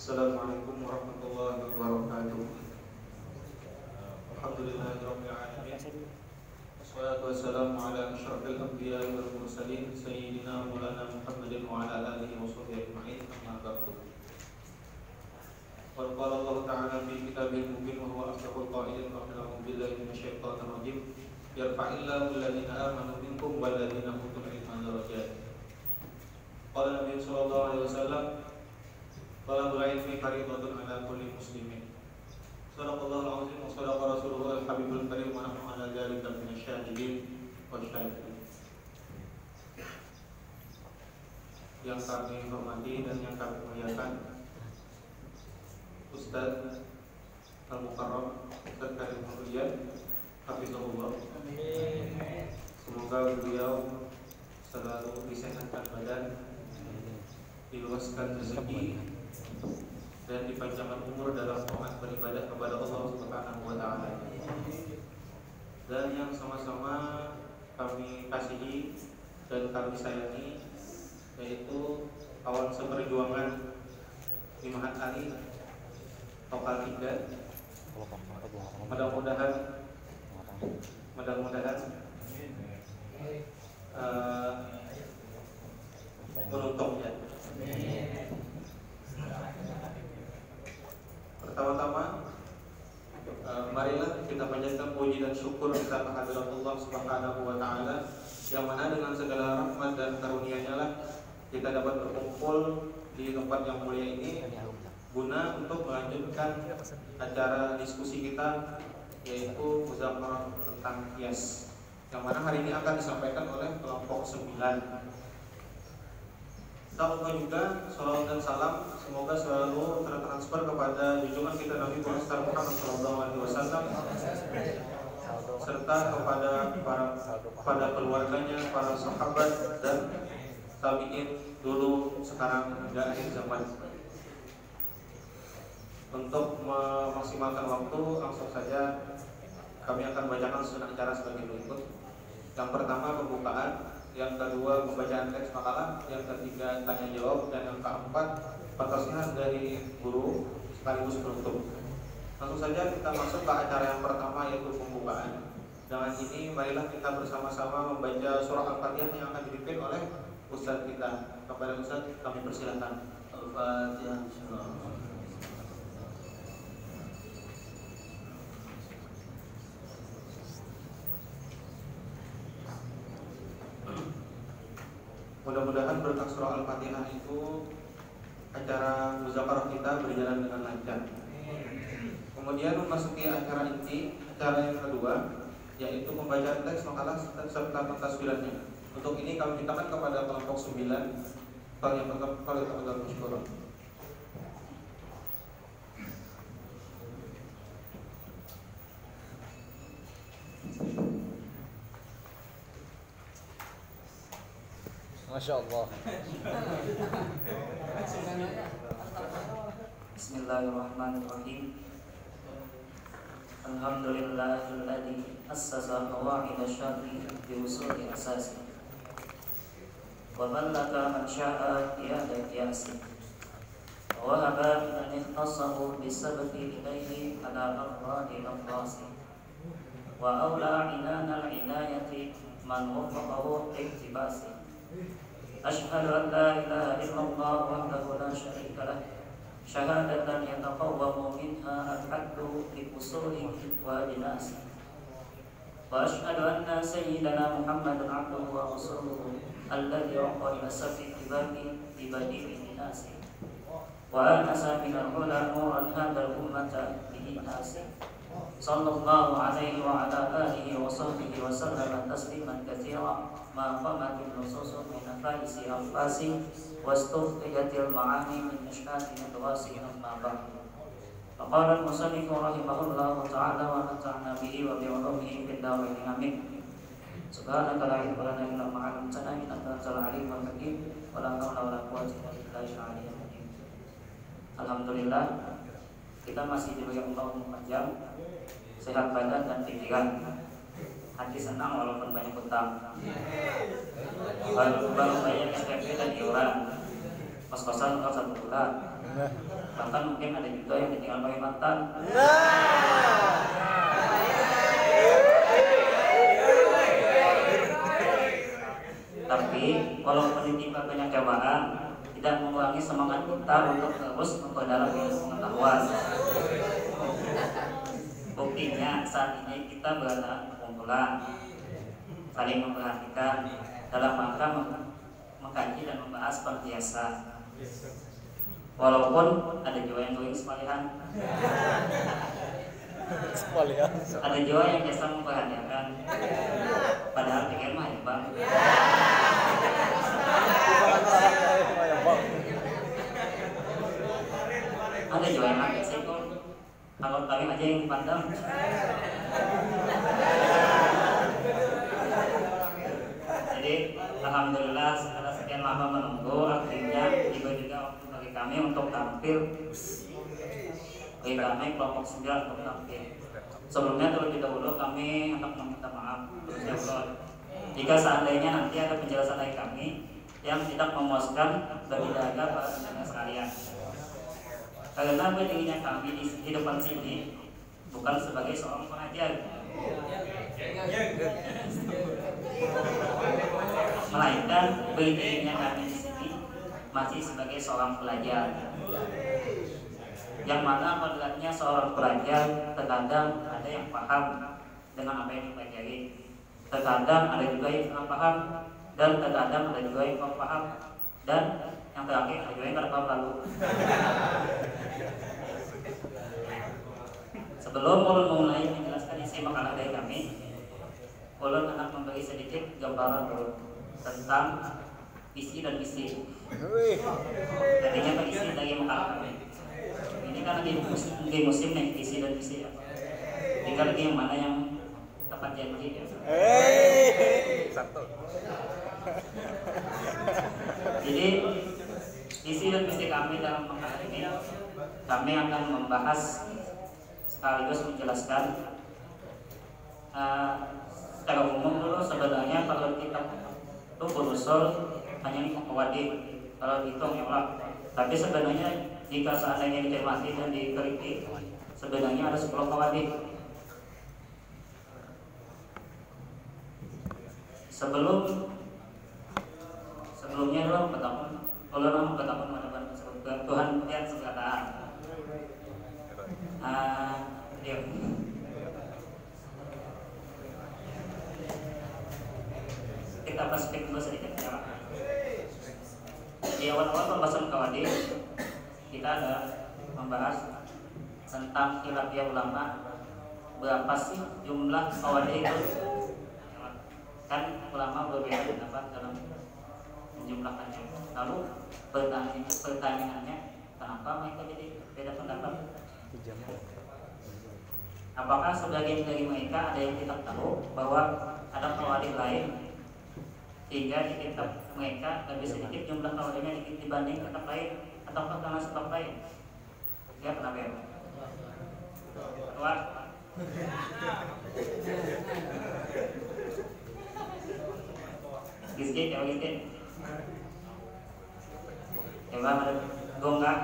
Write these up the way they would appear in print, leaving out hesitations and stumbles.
Assalamualaikum warahmatullahi wabarakatuh. Alhamdulillahirabbil alamin. Wassalatu wassalamu ala asyrafil anbiya'i wal mursalin sayyidina Maulana Muhammadin wa ala alihi wa sahbihi ajma'in. Amma ba'du. Wa qala Allah ta'ala fi kitabil mubin wa huwa asdaqul qa'ilin wa a'udzu billahi minasyaitonir rajim. Yarfa'illahu alladziina aamanu minkum wal ladziina utul ilma darajat. Qala Nabi sallallahu alaihi wasallam, talabul ilmi fardhatun 'ala kulli muslimin. Shadaqallahul 'azim wa shadaqa rasuluhu al-habibul karim wa nahnu 'ala dzalika minasyahidin wa syahidin. Yang kami hormati dan yang kami muliakan Ustaz Al-Mukarram Ustaz Karim Mulyad hafizahullah. Semoga beliau selalu disehatkan badan, diluaskan rezeki dan dipanjangkan umur dalam taat beribadah kepada Allah Subhanahu wa taala. Dan yang sama-sama kami kasihi dan kami sayangi yaitu kawan seperjuangan Imahat Ali Lokal 3. Mudah-mudahan beruntung ya. Pertama-tama, marilah kita panjatkan puji dan syukur kita kehadirat Allah Subhanahu wa taala, yang mana dengan segala rahmat dan karunia-Nya lah kita dapat berkumpul di tempat yang mulia ini guna untuk melanjutkan acara diskusi kita, yaitu muzakarah tentang qiyas, yang mana hari ini akan disampaikan oleh kelompok 9. Semoga juga salawat dan salam semoga selalu tertransfer kepada junjungan kita Nabi Muhammad SAW, serta kepada keluarganya, para sahabat dan tabi'in dulu, sekarang hingga akhir zaman. Untuk memaksimalkan waktu, langsung saja kami akan bacakan susunan acara sebagai berikut. Yang pertama pembukaan, yang kedua pembacaan teks makalah, yang ketiga tanya jawab, dan yang keempat nasihat dari guru sekaligus penutup. Langsung saja kita masuk ke acara yang pertama, yaitu pembukaan. Dengan ini marilah kita bersama-sama membaca surah Al-Fatihah yang akan dipimpin oleh Ustadz kita. Kepada Ustadz kami persilakan. Al-Fatihah. Mudah-mudahan berkat surah Al-Fatihah itu acara muzakarah kita berjalan dengan lancar. Kemudian memasuki acara inti, acara yang kedua, yaitu pembacaan teks makalah serta pentaswirannya. Untuk ini kami mintakan kepada kelompok 9 kalau teman-teman musykurah. Masya Allah. Bismillahirrahmanirrahim. Alhamdulillahilladzi assasa qawaid asy-syar'i bi usuli asasi wa ballagha man syaa'a iyada qiyasi wa wahaba man ikhtassahu bi sabqi ilayhi ala afradi afrasi wa awla inana al-inayati man waffaqahu iktibasi. Asyhadu an la ilaha illallah wahdahu la syarika lah, syahadatan yataqawwamu minha al-haddu li usulihi wa dinasi. Wa asyhadu anna sayyidana Muhammadan abduhu wa rasuluhu alladhi uqa ila safi tibaqi bi badi'i nasi. Wa anasa min al-ula nuran hadal ummata bi nasi. Sallallahu alaihi wa ala alihi wa sahbihi wa sallama tasliman katsira. Ma qamatil nususun min afaisi anfasi wastufiyatil ma'ani min mishkati adwasi amma ba'du. Faqala al-musannif rahimahullahu ta'ala wa nata'na bihi wa bi'ulumihi fid darain amin. Subhanaka la ilma lana illa ma 'allamtana innaka antal alimul hakim wa la hawla wa la quwwata illa billahi al-'aliyyil azim. Alhamdulillah, kita masih diberi Allah panjang, sehat badan dan pikiran. Hati senang walaupun banyak utang, baru banyak SPP dan iuran, kos-kosan untuk 1 bulan. Bahkan mungkin ada juga yang ditinggal pakai mantan. Tapi walaupun ditimpa banyak cobaan, tidak mengurangi semangat kita untuk terus memperdalam ilmu pengetahuan. Buktinya saat ini kita berada berkumpulan, saling memperhatikan dalam rangka mengkaji dan membahas seperti biasa. Walaupun ada juga yang doing sekalian, ada juga yang biasa memperhatikan, padahal pikir mah ya bang. Ada juga yang agak simpel, kalau kami aja yang dipandang. Jadi alhamdulillah setelah sekian lama menunggu, akhirnya tiba juga waktu bagi kami untuk tampil. Bagi kami kelompok 9 untuk tampil. Sebelumnya terlebih dahulu kami hendak meminta maaf jika seandainya nanti ada penjelasan dari kami yang tidak memuaskan bagi dahaga para pendengar sekalian. Karena berdirinya kami di depan sini bukan sebagai seorang pengajar, melainkan berdirinya kami di sini masih sebagai seorang pelajar. Yang mana kodratnya seorang pelajar terkadang ada yang paham dengan apa yang dipelajari, terkadang ada juga yang kurang paham, dan terkadang ada juga yang kurang paham, dan yang terakhir ada juga yang tidak paham lalu. Sebelum ulun mulai menjelaskan isi makalah dari kami, ulun akan memberi sedikit gambaran tentang isi dan misi. Tadinya berisi dari makalah kami. Ini kan lagi musim nih, isi dan misi ya. Tinggal lagi yang mana yang tepat janji ya. Jadi isi dan misi kami dalam makalah ini, kami akan membahas sekaligus menjelaskan secara umum dulu. Sebenarnya kalau kita itu berusul hanya 5 qawaid kalau dihitung ya Allah. Tapi sebenarnya jika seandainya dicermati dan diteliti, sebenarnya ada 10 qawaid. Sebelumnya dulu bertakun Tuhan yang segala. Kita perspektif dulu sedikit ya. Di awal-awal pembahasan qawaid kita ada membahas tentang khilafiyah ulama, berapa sih jumlah qawaid itu. Kan ulama berbeda pendapat dalam menjumlahkannya. Lalu pertanyaannya, kenapa mereka jadi beda pendapat? Apakah sebagian dari mereka ada yang tidak tahu bahwa ada qawaid lain, sehingga di kitab mereka lebih sedikit jumlah qawaidnya dibanding kitab lain, ataukah karena sebab lain? Ya, kenapa ya? Keluar. Gisik ya, gisik. Coba ada gonggak.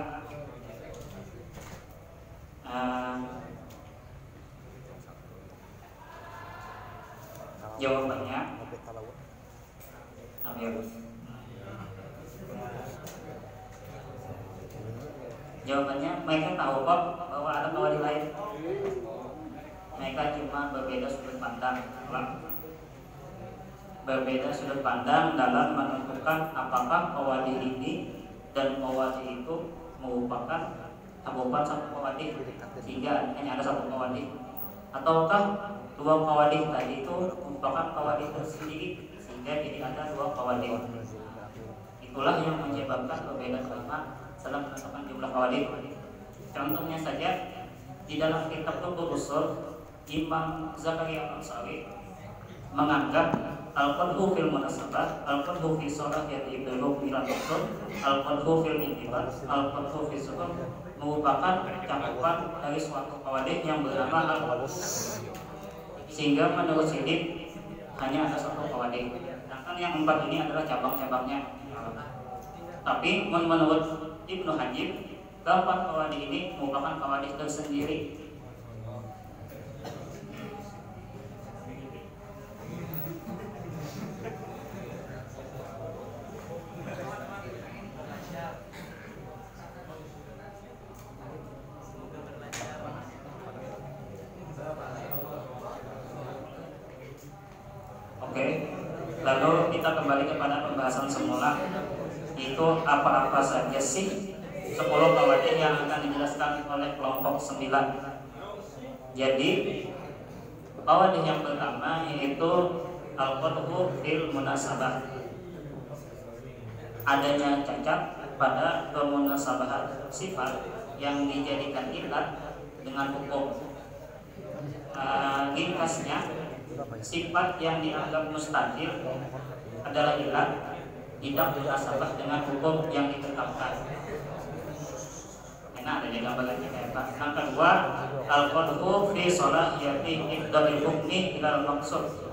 Jawabannya Jawabannya mereka tahu kok bahwa ada qawaid lain. Mereka cuma berbeda sudut pandang. Berbeda sudut pandang dalam menentukan apakah qawaid ini dan qawaid itu merupakan satu qawaid sehingga hanya ada satu qawaid, ataukah 2 qawaid tadi itu merupakan qawaid tersendiri sehingga jadi ada 2 qawaid. Itulah yang menyebabkan perbedaan ulama dalam menentukan jumlah qawaid. Contohnya saja di dalam kitab Tubuh Usul, Imam Zakaria Al-Ansari menganggap al-qadhu fil munasabah, al-qadhu fi shalah yadibul ila usul, al-qadhu fil intibat, al-qadhu fi suhur merupakan cakupan dari suatu qawaid yang bernama al-qadhu, sehingga menurut Siddiq hanya ada satu qawaid. Sedangkan yang 4 ini adalah cabang-cabangnya. Tapi menurut Ibnu Hajib, keempat qawaid ini merupakan qawaid tersendiri. Oke, lalu kita kembali kepada pembahasan semula, yaitu apa-apa saja sih 10 qawaid yang akan dijelaskan oleh kelompok 9. Jadi qawaid yang pertama yaitu al-qadhu fil munasabah, adanya cacat pada kemunasabahan sifat yang dijadikan ilat dengan hukum. Ringkasnya, sifat yang dianggap mustahil adalah ilat tidak munasabah dengan hukum yang ditetapkan. Enak ada gambarannya kayak apa. Yang kedua, al-qadhu fi salahiyati ibdalil hukmi ilal maqsud.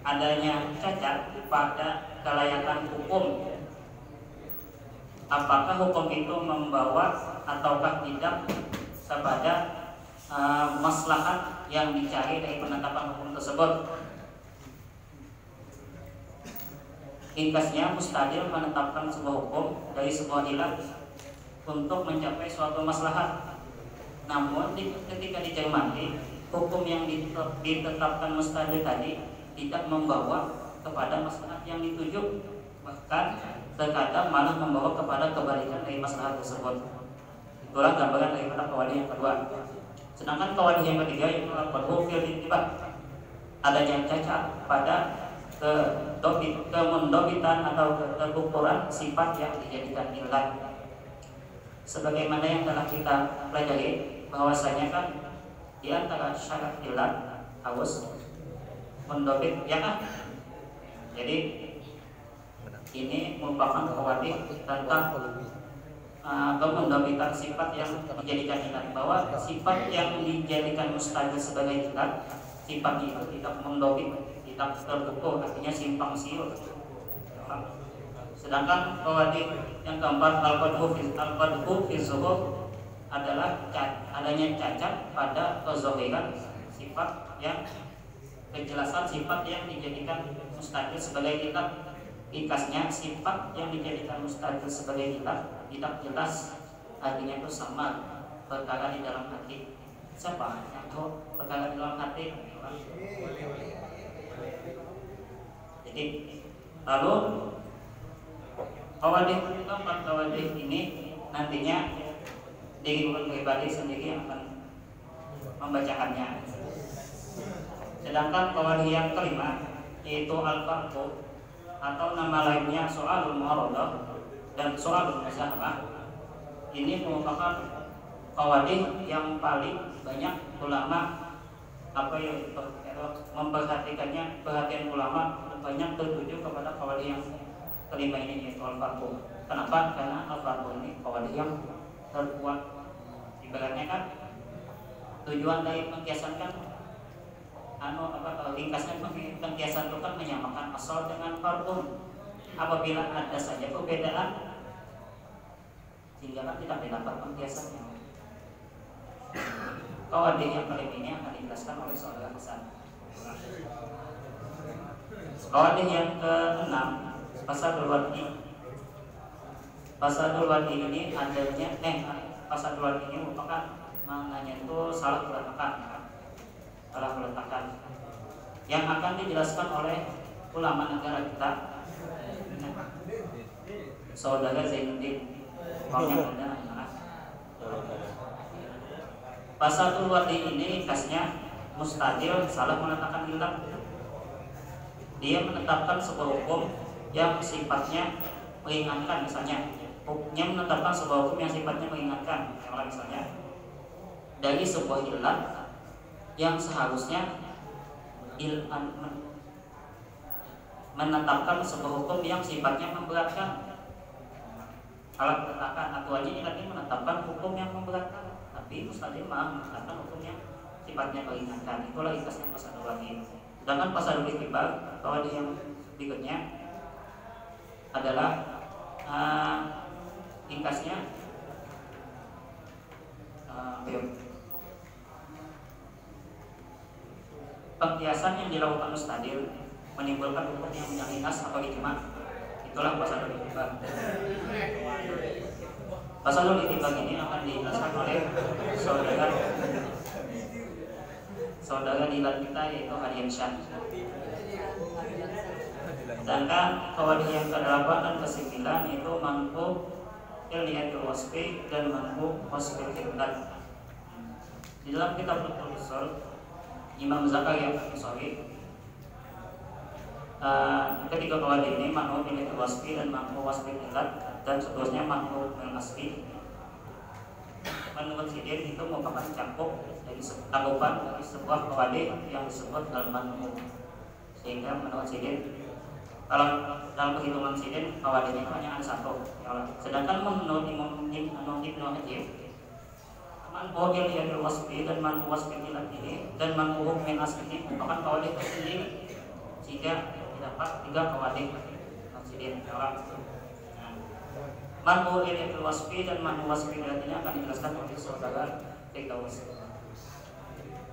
Adanya cacat pada kelayakan hukum. Apakah hukum itu membawa ataukah tidak kepada maslahat yang dicari dari penetapan hukum tersebut. Ringkasnya, mustahil menetapkan sebuah hukum dari sebuah ilat untuk mencapai suatu maslahat. Namun ketika dicermati, hukum yang ditetapkan mustahil tadi tidak membawa kepada maslahat yang dituju, bahkan terkadang malah membawa kepada kebalikan dari maslahat tersebut. Itulah gambaran daripada qawaid yang kedua. Sedangkan qawaid yang ketiga yaitu al-qadhu fil ittiba', adanya cacat pada kemundobitan atau keukuran sifat yang dijadikan ilat. Sebagaimana yang telah kita pelajari bahwasanya kan di antara syarat ilat harus mendobit, ya kan? Jadi ini merupakan qawaid tentang kemundobitan sifat yang dijadikan ilat, bahwa sifat yang dijadikan mustahil sebagai ilat, sifat itu tidak mendobit, tidak terukur, artinya simpang siur. Sedangkan qawaid yang keempat, al-qadhu fi zuhur, adalah adanya cacat pada kezahiran sifat yang kejelasan sifat yang dijadikan mustahil sebagai ilat. Ringkasnya, sifat yang dijadikan mustahil sebagai ilat tidak jelas, artinya itu sama perkara di dalam hati. Siapa yang tahu perkara di dalam hati? Jadi lalu keempat qawaid ini nantinya diri pribadi sendiri yang akan membacakannya. Sedangkan qawaid yang kelima yaitu al-farqu, atau nama lainnya soalul mu'aradah dan soalul muzahabah, ini merupakan qawaid yang paling banyak ulama memperhatikannya. Perhatian ulama banyak tertuju kepada qawaid yang kelima ini, yaitu al-farqu. Kenapa? Karena al-farqu ini qawaid yang terkuat. Ibaratnya kan tujuan dari pengkiasan kan ringkasnya pengkiasan itu kan menyamakan asal dengan farqun. Apabila ada saja perbedaan, sehingga kan tidak didapat pengkiasannya. Qawaid yang kelima ini akan dijelaskan oleh Saudara Hasan. Qawaid yang ke-6, fasadul wad'i. Fasadul wad'i ini fasadul wad'i ini merupakan maknanya itu salah peletakan yang akan dijelaskan oleh ulama negara kita, Saudara Zainuddin. Fasadul wad'i ini khasnya mustahil salah menetapkan ilat. Dia menetapkan sebuah hukum yang sifatnya meringankan, misalnya hukumnya menetapkan sebuah hukum yang sifatnya meringankan, misalnya dari sebuah ilat yang seharusnya menetapkan sebuah hukum yang sifatnya memberatkan. Kalau menetapkan aturannya ilat ini menetapkan hukum yang memberatkan, tapi mustahil malah menetapkan hukum yang sifatnya meringankan. Itulah ringkasnya fasadul wajib. Sedangkan fasadul itibaq qawaid yang berikutnya adalah ringkasnya pengkiasan yang dilakukan mustadil menimbulkan hukum yang ringkas atau ijma. Itulah fasadul itibaq. Fasadul itibaq ini akan dijelaskan oleh saudara dilat kita yaitu Hadian Syah. Sedangkan qawaid yang ke-8 dan ke-9 yaitu manqu ilniyatul wasfi dan manqu wasfil hikmat. Di dalam kitab Usul Imam Zakaria Al-Ansari ketiga qawaid ini manqu ilniyatul wasfi dan manqu wasfil hikmat dan seterusnya manqu al-asfi menurut Sidin itu merupakan cakupan dari sebuah qawaid yang disebut al-manqu. Sehingga menurut Sidin kalau dalam perhitungan Sidin qawaid itu hanya ada satu. Sedangkan menurut Imam Ibnu Hajib manqu ilniyatul wasfi dan manqu wasfil hikmat ini dan manqu hukm al-asfi ini merupakan qawaid tersendiri. Sehingga dapat 3 qawaid Sidin. Manqu ilniyatul wasfi dan manqu wasfil hikmat ini akan dijelaskan oleh saudara Firdaus.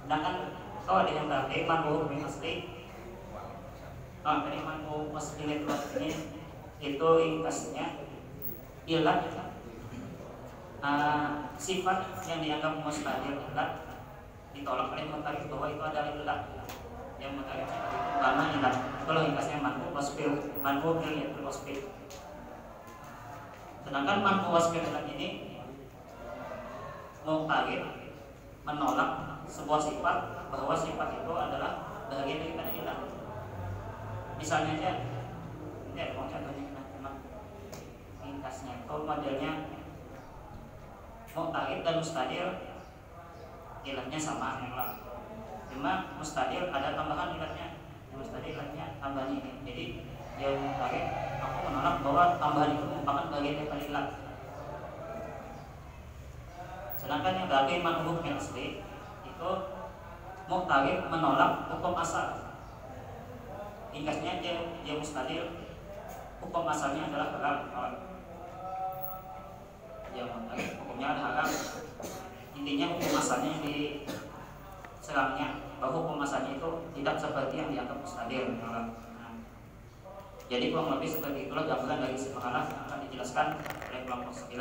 Sedangkan qawaid yang terakhir manqu hukm al-asli dari manqu wasfil hikmat ini itu ringkasnya ilat sifat yang dianggap mustahil ilat ditolak oleh mutarik bahwa itu adalah ilat yang mutarik itu karena ilat. Kalau ringkasnya manqu ilniyatul wasfi. Sedangkan manqu wasfil hikmat ini mutarik menolak sebuah sifat bahwa sifat itu adalah bagian daripada ilat. Misalnya aja, mau contohnya memang ringkasnya itu modelnya mu'tarid dan mustahil ilatnya sama memang. Cuma mustahil ada tambahan ilatnya, mustahil ilatnya tambahan ini. Jadi dia mu'tarid, aku menolak bahwa tambahan itu merupakan bagian daripada ilat. Sedangkan yang dari manhum yang asli itu mu'tarid menolak hukum asal. Ringkasnya dia mustahil, hukum asalnya adalah haram. Dia mustahil, hukumnya adalah haram. Intinya hukum asalnya diserangnya bahwa hukum asalnya itu tidak seperti yang dianggap mustahil. Jadi kurang lebih seperti itulah gambaran dari isi makalah yang akan dijelaskan oleh kelompok 9.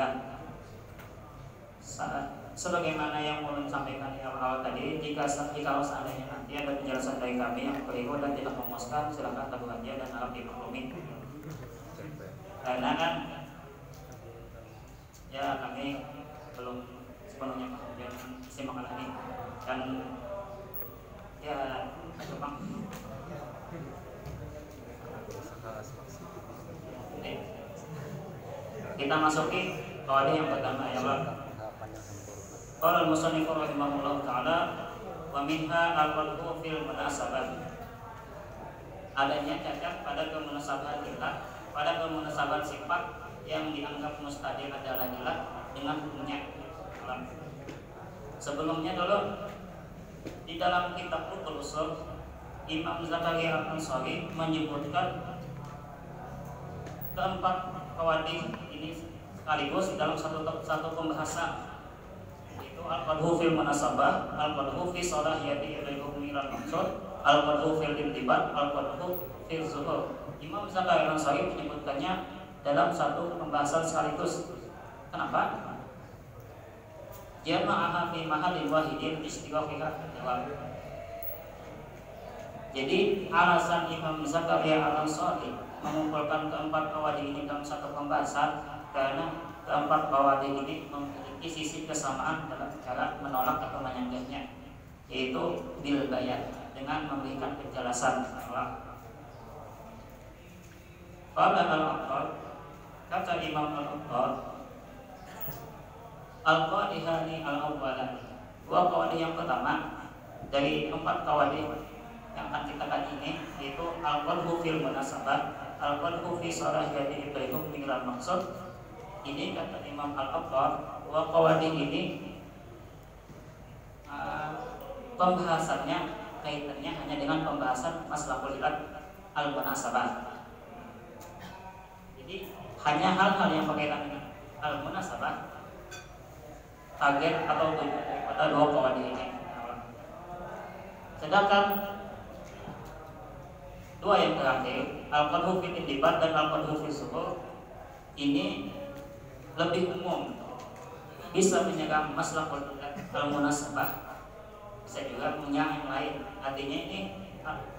Sebagaimana yang ulun sampaikan di awal tadi, jika seandainya nanti ada penjelasan dari kami yang keliru dan tidak memuaskan, silakan tabu aja dan harap dimaklumi. Karena kan ya kami belum sepenuhnya paham dengan isi makalah ini dan ya memang kita masuki qawaid yang pertama ya Pak. Qala al-musannif rahimahullah ta'ala wa minha al-qadhu fil munasabat. Adanya cacat pada kemunasabahan ilat, pada kemunasabahan sifat yang dianggap mustahil adalah ilat dengan hukumnya. Sebelumnya dulu di dalam kitab Usul Imam Zakaria Al-Ansari menyebutkan keempat qawaid ini sekaligus dalam satu pembahasan. Al-qadhu fil munasabah, al-qadhu fi salahiyati ilal hukmi ilal maqsud, al-qadhu fil intibat, al-qadhu fil zuhur. Imam Zakaria Al-Ansari menyebutkannya dalam satu pembahasan sekaligus. Kenapa? Jama'aha fi mahallin wahidin istiqaqiha jawab. Jadi alasan Imam Zakaria Al-Ansari mengumpulkan keempat qawaid ini dalam satu pembahasan karena keempat qawaid ini memiliki sisi kesamaan dalam cara menolak atau menyanggahnya, yaitu bil bayan, dengan memberikan penjelasan. Qala al-Aqal, kata Imam al-Aqal, al-qadihani al-awwalan, dua qawaid yang pertama dari empat qawaid yang akan kita kaji ini, yaitu al-qadhu fil munasabah, al-qadhu fi salahiyati ibrahim minal maqsud. Ini kata Imam Al-Aqal, wa qawaid ini pembahasannya kaitannya hanya dengan pembahasan maslahul ilat al-munasabah. Jadi hanya hal-hal yang berkaitan dengan al-munasabah, target atau tujuan pada dua qawaid ini. Sedangkan dua yang terakhir, al-qadhu fi indibat dan al-qadhu fi suhur, ini lebih umum, bisa menyerang maslahul ilat al-munasabah, bisa juga menyerang yang lain. Artinya ini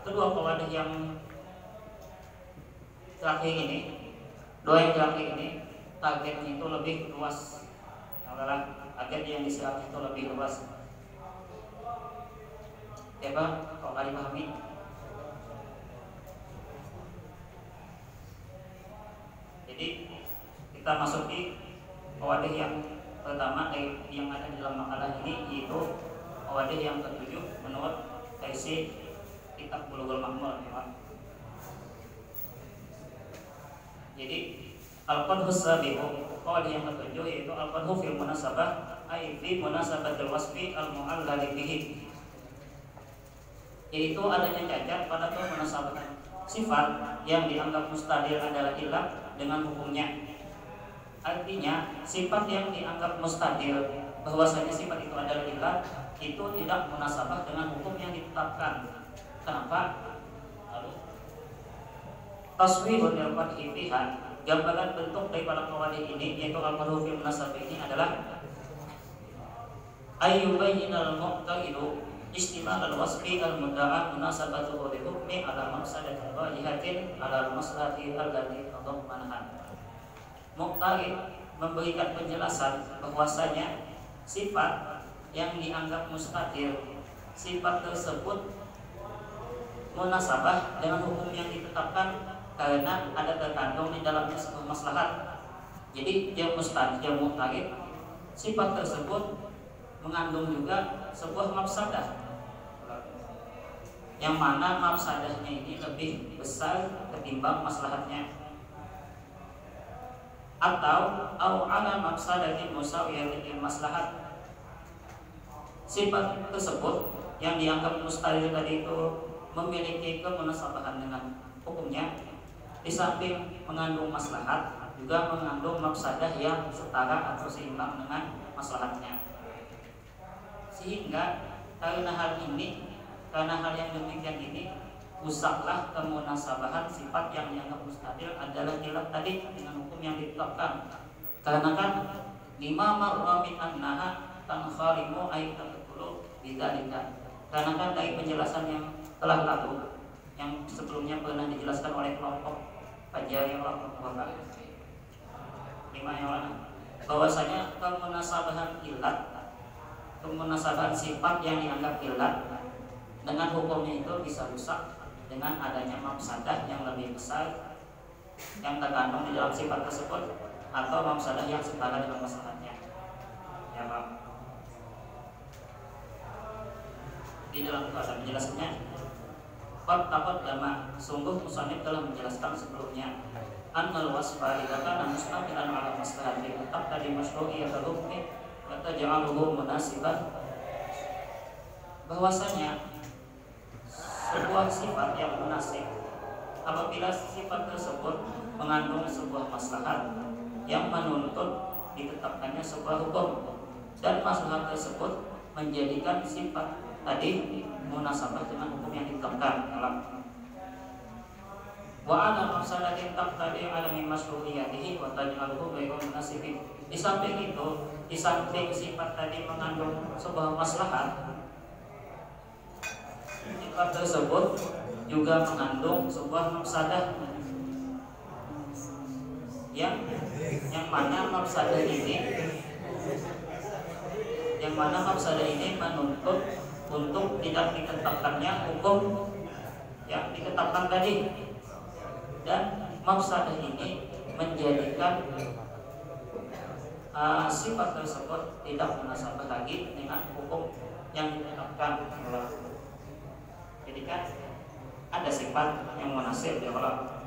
kedua qawaid yang terakhir ini, dua yang terakhir ini targetnya itu lebih luas, adalah target yang diserang itu lebih luas. Ya Pak, kok kali pahami? Jadi kita masuki qawaid yang pertama yang ada di dalam makalah ini, yaitu qawaid yang ketujuh menurut versi kitab Bulughul Maram, ya Pak. Jadi al-qadhu sabiqu, qawaid yang ketujuh yaitu al-qadhu fil munasabah, ai fi munasabatil wasfi al-mu'allal bihi, yaitu adanya cacat pada pemunasabahan sifat yang dianggap mustahil adalah ilah dengan hukumnya. Artinya sifat yang dianggap mustahil, bahwasanya sifat itu adalah ilah, itu tidak munasabah dengan hukum yang ditetapkan. Kenapa? Lalu taswirul al-fathi fiha, gambaran bentuk daripada qawaid ini, yaitu al-qadhu fil munasabah ini adalah ayyubayyinal muqtaidu istimal al-wasfi al-mudda'a munasabatuhu li hukmi ala maqsadatin rajihatin ala al-maslahati allati tadammanaha. Muqtaid memberikan penjelasan bahwasanya sifat yang dianggap mustahil, sifat tersebut munasabah dengan hukum yang ditetapkan karena ada terkandung di dalamnya sebuah maslahat. Jadi yang mustahil, yang muqtaid, sifat tersebut mengandung juga sebuah mafsadah, yang mana mafsadahnya ini lebih besar ketimbang maslahatnya, atau ala mafsadatin musawiyatin lil maslahat. Sifat tersebut yang dianggap mustahil tadi itu memiliki kemunasabahan dengan hukumnya, di samping mengandung maslahat juga mengandung mafsadah yang setara atau seimbang dengan maslahatnya. Sehingga karena hal yang demikian ini, rusaklah kemunasabahan sifat yang dianggap mustahil adalah ilah tadi dengan hukum yang ditetapkan. Karena kan lima marra min annaha tankharimu ay taqulu bidzalika. Karena kan dari penjelasan yang telah lalu, yang sebelumnya pernah dijelaskan oleh kelompok Fajari Bapak 5 yang lalu, bahwasanya kemunasabahan ilat, kemunasabahan sifat yang dianggap ilat dengan hukumnya itu bisa rusak dengan adanya mafsadah yang lebih besar yang terkandung di dalam sifat tersebut, atau mafsadah yang setara dengan masalahnya. Ya Pak. Di dalam bahasa penjelasannya, Qad taqaddama, sungguh musannif telah menjelaskan sebelumnya, annal wasfa idza kana mustaqilan ala maslahati taqtadi masyru'iyatul hukmi wa taj'aluhu munasiban, bahwasanya sebuah sifat yang munasib apabila sifat tersebut mengandung sebuah maslahat yang menuntut ditetapkannya sebuah hukum, dan maslahat tersebut menjadikan sifat tadi munasabah dengan hukum yang ditetapkan. Wa ana mafsadatin taqtadi ala min masyru'iyatihi wa taj'aluhu ghairu munasibin. Di samping itu, di samping sifat tadi mengandung sebuah maslahat, sifat tersebut juga mengandung sebuah mafsadah yang mana mafsadah ini menuntut untuk tidak ditetapkannya hukum yang ditetapkan tadi, dan mafsadah ini menjadikan sifat tersebut tidak munasabah lagi dengan hukum yang ditetapkan. Jadi kan ada sifat yang munasib, ya kalau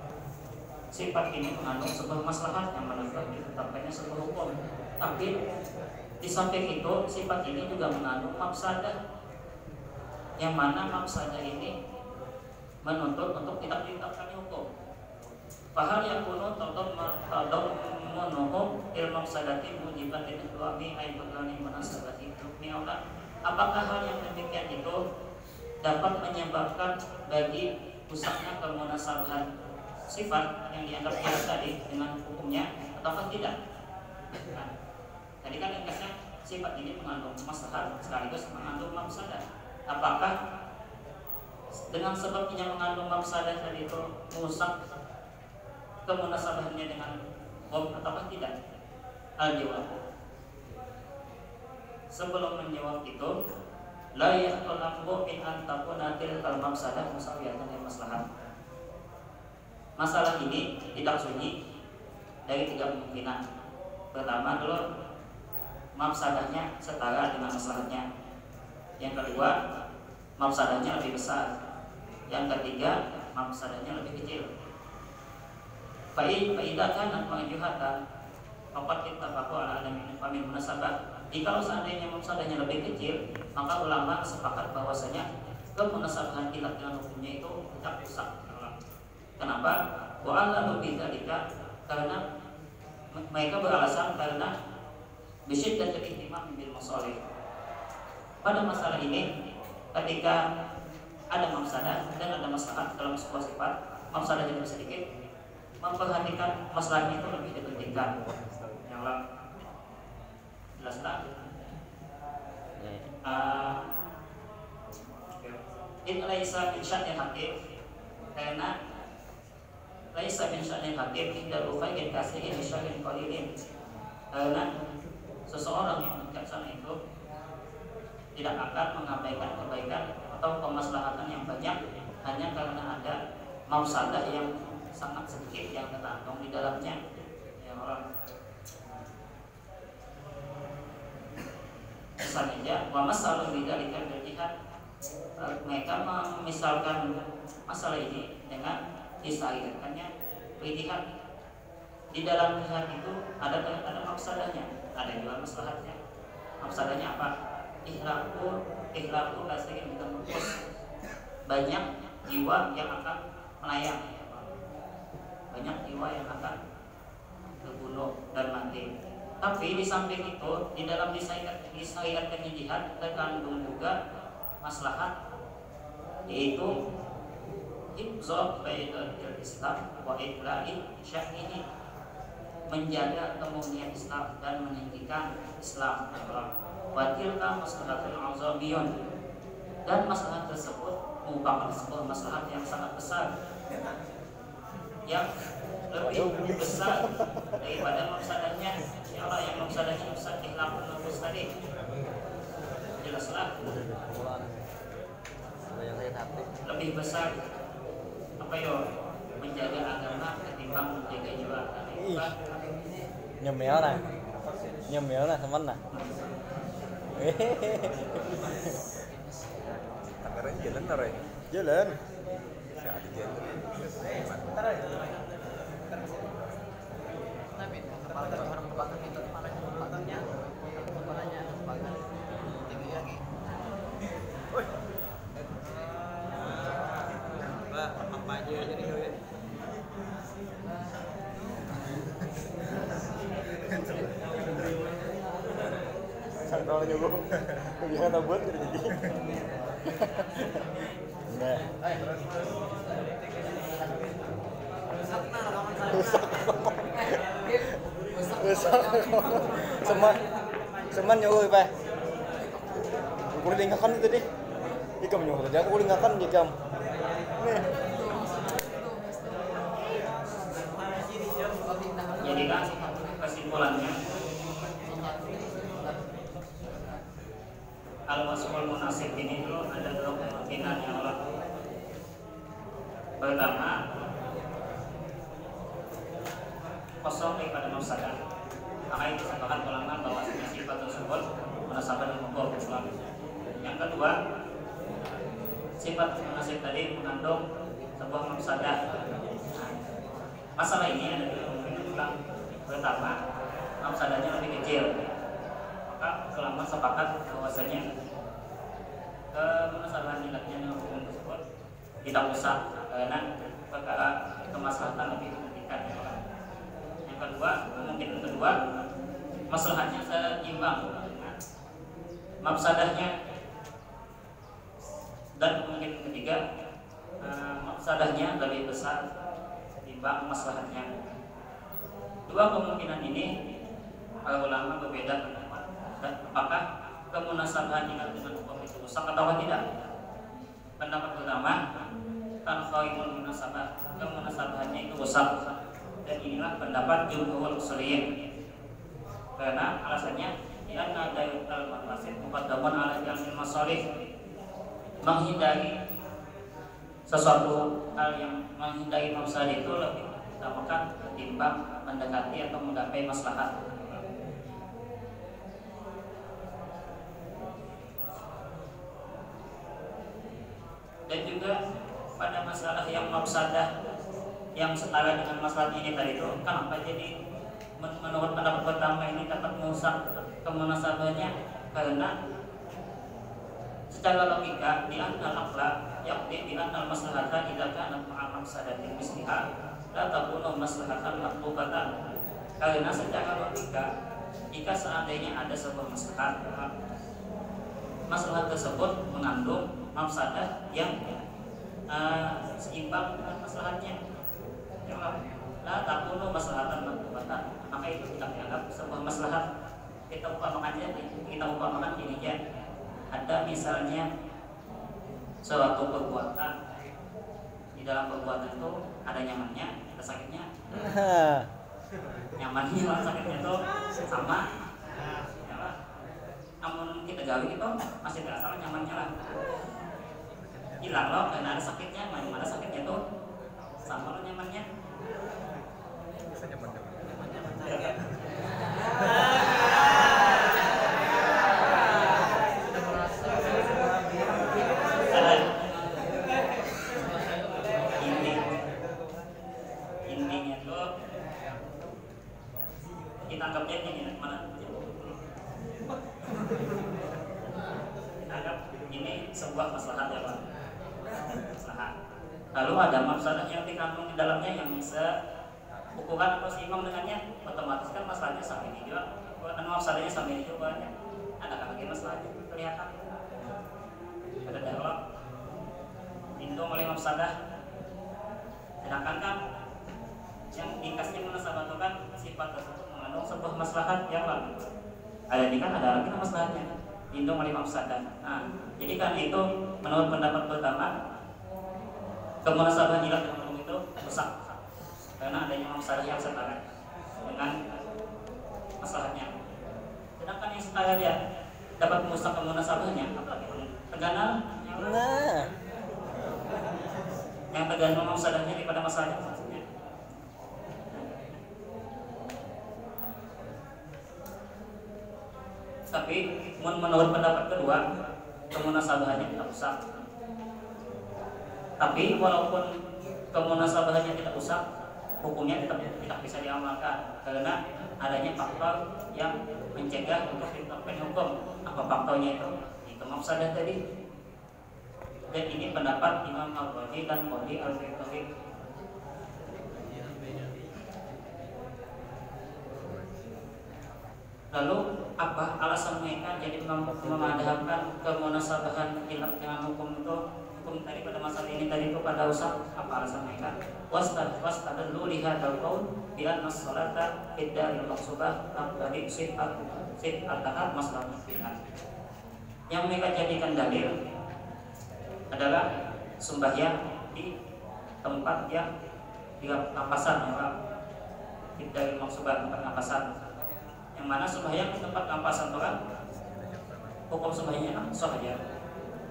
sifat ini mengandung sebuah maslahat yang menuntut ditetapkannya sebuah hukum, tapi di samping itu sifat ini juga mengandung mafsadah yang mana mafsadah ini menuntut untuk tidak ditetapkan hukum. Fahal yakunu tadammunuhu il-mafsadati mujibatin ikhwami ay bagani munasabati hukmi Allah. Apakah hal yang demikian itu dapat menyebabkan bagi rusaknya kemunasabahan sifat yang dianggap jelas tadi dengan hukumnya ataukah tidak? Nah, tadi kan ingatnya sifat ini mengandung maslahat sekaligus mengandung mafsadah. Apakah dengan sebabnya mengandung mafsadah tadi itu merusak kemunasabahannya dengan hukum ataukah tidak? Al-jawab. Sebelum menjawab itu, la yahtalafu min an takuna tilkal mafsadah musawiyatan lil maslahat. Masalah ini tidak sunyi dari 3 kemungkinan. Pertama dulu, mafsadahnya setara dengan maslahatnya. Yang kedua, mafsadahnya lebih besar. Yang ketiga, mafsadahnya lebih kecil. Fa'idha kanat ma'juhatan faqad ittafaqu ala adami famin munasabah. Jika seandainya mafsadahnya lebih kecil, maka ulama sepakat bahwasanya kemunasabahan ilat dengan hukumnya itu tidak rusak. Kenapa? Wa'allahu bidzalika, karena mereka beralasan karena bisyiddatil ihtimam bil masalih. Pada masalah ini, ketika ada mafsadah dan ada maslahat dalam sebuah sifat, mafsadahnya lebih sedikit, memperhatikan masalahnya itu lebih dipentingkan. Yang lain jelas tak? In laisa min sya'nil hakim, karena laisa min sya'nil hakim inda rufai'in kasirin sya'in qalilin. Karena seseorang yang bijaksana itu tidak akan mengabaikan kebaikan atau kemaslahatan yang banyak hanya karena ada mafsadah yang sangat sedikit yang terkandung di dalamnya. Ya Allah. Misalnya, wa masalah bidzalika bil jihad. Mereka memisalkan masalah ini dengan disahihkannya jihad. Di dalam jihad itu ada mafsadahnya, ada juga maslahatnya. Mafsadahnya apa? Ihlaku kasirin termurkus. Banyak jiwa yang akan melayang. Banyak jiwa yang akan terbunuh dan mati. Tapi di samping itu, di dalam disahihkannya jihad terkandung juga maslahat, yaitu hifdzul baidatil Islam wa iqla'i sya'nihi, menjaga kemurnian Islam dan meninggikan Islam. Wa tilka maslahatul azamiyun, dan maslahat tersebut merupakan sebuah maslahat yang sangat besar, yang lebih besar daripada mafsadahnya. Ya Allah, yang mafsadahnya besar ikhlas penembus tadi. Jelaslah lebih besar apa yo menjaga agama ketimbang menjaga jiwa. Nyemil nah teman nah. Tangerang jalan nara ya? Jalan. Si Adi jalan. Apa aja jadi kalian? Sangkal juga. Bisa tabut jadi. Nah. Rusak. Seman nyuruh Pak. Aku tinggalkan itu deh. Ikam nyuruh tadi aku tinggalkan ikam. Nih. Jadi kan kesimpulannya, al-wasful munasib ini dulu ada 2 kemungkinan yang Allah. Pertama, kosong daripada mafsadah. Maka itu disebutkan ulama bahwa sifat tersebut munasabah dengan hukum Islam. Yang kedua, sifat munasib tadi mengandung sebuah mafsadah. Masalah ini ada 3 kemungkinan tentang. Pertama, mafsadahnya lebih kecil. Maka ulama sepakat bahwasanya kemunasabahan ilatnya dengan hukum tersebut tidak usah karena perkara kemaslahatan lebih dipentingkan. Yang kedua, kemungkinan kedua, maslahatnya seimbang, mafsadahnya, dan kemungkinan ketiga, mafsadahnya lebih besar timbang maslahatnya. Dua kemungkinan ini para ulama berbeda pendapat dan apakah kemunasabahan ilat dengan hukum itu rusak atau tidak. Pendapat pertama, tanqaimul munasabah, kemunasabahannya itu rusak, dan inilah pendapat jumhur ushuriyin. Karena alasannya karena dari al-mafasid muqaddamun ala jalbil masalih, menghindari sesuatu hal yang menghindari mafsadah itu lebih utamakan ketimbang mendekati atau menggapai maslahat. Dan juga pada masalah yang mafsadah yang setara dengan masalah ini tadi itu, kenapa jadi menurut pendapat pertama ini dapat merusak kemunasabahannya? Karena secara logika di antara akhlak yakni di antara maslahatan tidak akan ma'al mafsadatin misliha la takunu maslahatan matlubatan. Karena secara logika jika seandainya ada sebuah maslahat tersebut mengandung mafsadah yang seimbang dengan maslahatnya, la takunu maslahatan matlubatan, maka itu tidak dianggap sebuah maslahat. Kita umpamakan gini ya, ada misalnya suatu perbuatan, di dalam perbuatan itu ada nyamannya, ada sakitnya. Nyamannya sama sakitnya itu sama, ya lah. Namun kita gawe itu masih terasa nyamannya lah. Hilang loh karena ada sakitnya, mana sakitnya itu sama loh nyamannya. Bisa nyaman-nyaman. Intinya tuh kita anggapnya ini mana? Kita anggap ini sebuah maslahat ya Pak. Maslahat. Lalu ada mafsadah yang dikandung di dalamnya yang bisa ukuran atau seimbang dengannya, otomatis kan masalahnya sama ini juga, kan mafsadahnya sama ini juga banyak. Adakah lagi masalahnya kelihatan? Ada dialog lindung oleh mafsadah. Sedangkan kan yang dikasih munasabah itu kan sifat tersebut mengandung sebuah maslahat yang lalu. Ada ini kan ada lagi maslahatnya, lindung oleh mafsadah. Nah, jadi kan itu menurut pendapat pertama kemunasabahan ilat yang mengandung itu rusak karena adanya masalah yang setara dengan masalahnya. Sedangkan yang setara dia dapat merusak kemunasabahnya, apalagi terganal yang tergantung masalahnya daripada masalahnya maksudnya. Tapi menurut pendapat kedua kemunasabahannya tidak rusak. Tapi walaupun kemunasabahannya tidak rusak, hukumnya tetap tidak bisa diamalkan karena adanya faktor yang mencegah untuk ditetapkan hukum. Apa faktornya itu? Itu mafsadah tadi. Dan ini pendapat Imam Al-Ghazali dan Qadhi Al-Fiqhi. Lalu apa alasan mereka jadi memadhamkan kemunasabahan ilat dengan hukum itu? Hukum tadi pada masalah ini tadi itu pada usah. Apa alasan mereka? Wastadallu li hadzal qaul bi anna as-salata fi daril maqsubah taqtadi sifat maslahat fiha. Yang mereka jadikan dalil adalah sembahyang di tempat yang di kampasan ya Pak. Fi daril maqsubah, tempat kampasan. Yang mana sembahyang di tempat kampasan orang hukum sembahyangnya kan sah aja.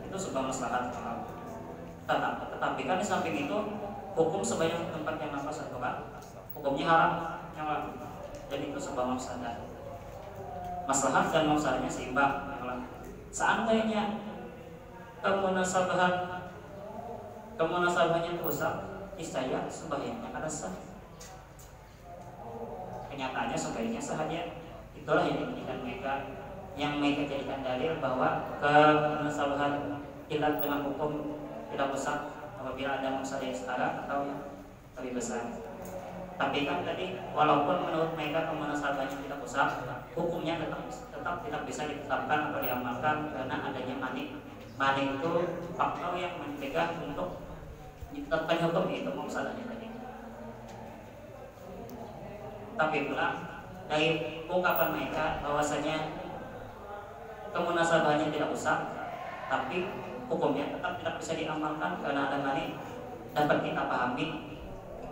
Itu sebuah maslahat. Tetapi kan di samping itu hukum sembahyang tempat yang nafas atau hukumnya haram yang lalu. Jadi itu sebuah mafsadah. Maslahat dan mafsadahnya seimbang yang lalu. Seandainya kemunasabahannya rusak, niscaya sembahyangnya kada sah. Kenyataannya sebaiknya sahaja. Itulah yang dijadikan mereka jadikan dalil bahwa kemunasabahan ilat dengan hukum tidak besar apabila ada mafsadah yang setara atau yang lebih besar. Tapi kan tadi walaupun menurut mereka kemunasabahnya tidak besar, hukumnya tetap tidak bisa ditetapkan atau diamalkan karena adanya mani. Mani itu faktor yang mencegah untuk ditetapkan hukum, itu mafsadahnya tadi. Tapi pula dari ungkapan mereka bahwasanya kemunasabahnya tidak besar, tapi hukumnya tetap tidak bisa diamalkan karena ada mani, dapat kita pahami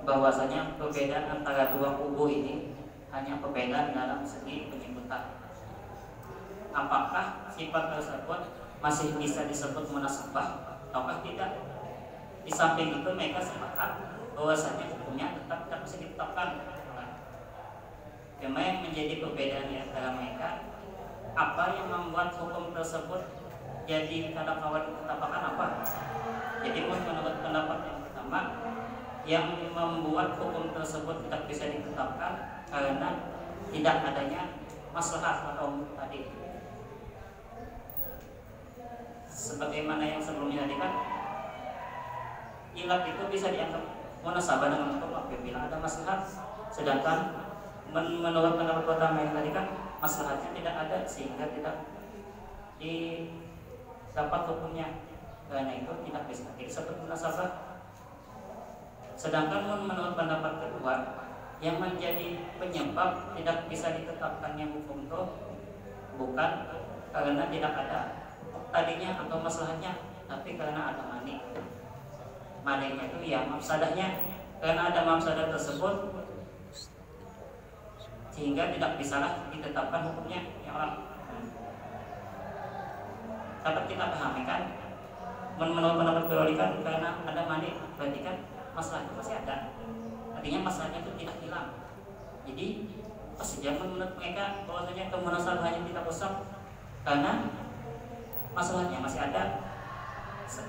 bahwasanya perbedaan antara dua kubu ini hanya perbedaan dalam segi penyebutan. Apakah sifat tersebut masih bisa disebut munasabah ataukah tidak? Di samping itu mereka sepakat bahwasanya hukumnya tetap tidak bisa ditetapkan. Cuma yang menjadi perbedaan di antara mereka, apa yang membuat hukum tersebut jadi tidak kawan ditetapkan apa? Jadi menurut pendapat yang pertama, yang membuat hukum tersebut tidak bisa ditetapkan karena tidak adanya maslahat atau tadi. Sebagaimana yang sebelumnya tadi kan, ilat itu bisa dianggap munasabah dengan hukum apabila ada maslahat, sedangkan menurut pendapat pertama yang tadi kan maslahatnya tidak ada sehingga tidak didapat hukumnya, karena itu tidak bisa disebut munasabah. Sedangkan menurut pendapat kedua, yang menjadi penyebab tidak bisa ditetapkannya hukum itu bukan karena tidak ada tadinya atau masalahnya, tapi karena ada mani. Maninya itu ya mafsadahnya, karena ada mafsadah tersebut sehingga tidak bisalah ditetapkan hukumnya ya orang. Dapat kita pahami kan, menurut pendapat kedua kan karena ada mani berarti kan masalah itu masih ada, artinya masalahnya itu tidak hilang. Jadi sejak menurut mereka bahwasanya kemunasabahannya tidak rusak karena masalahnya masih ada.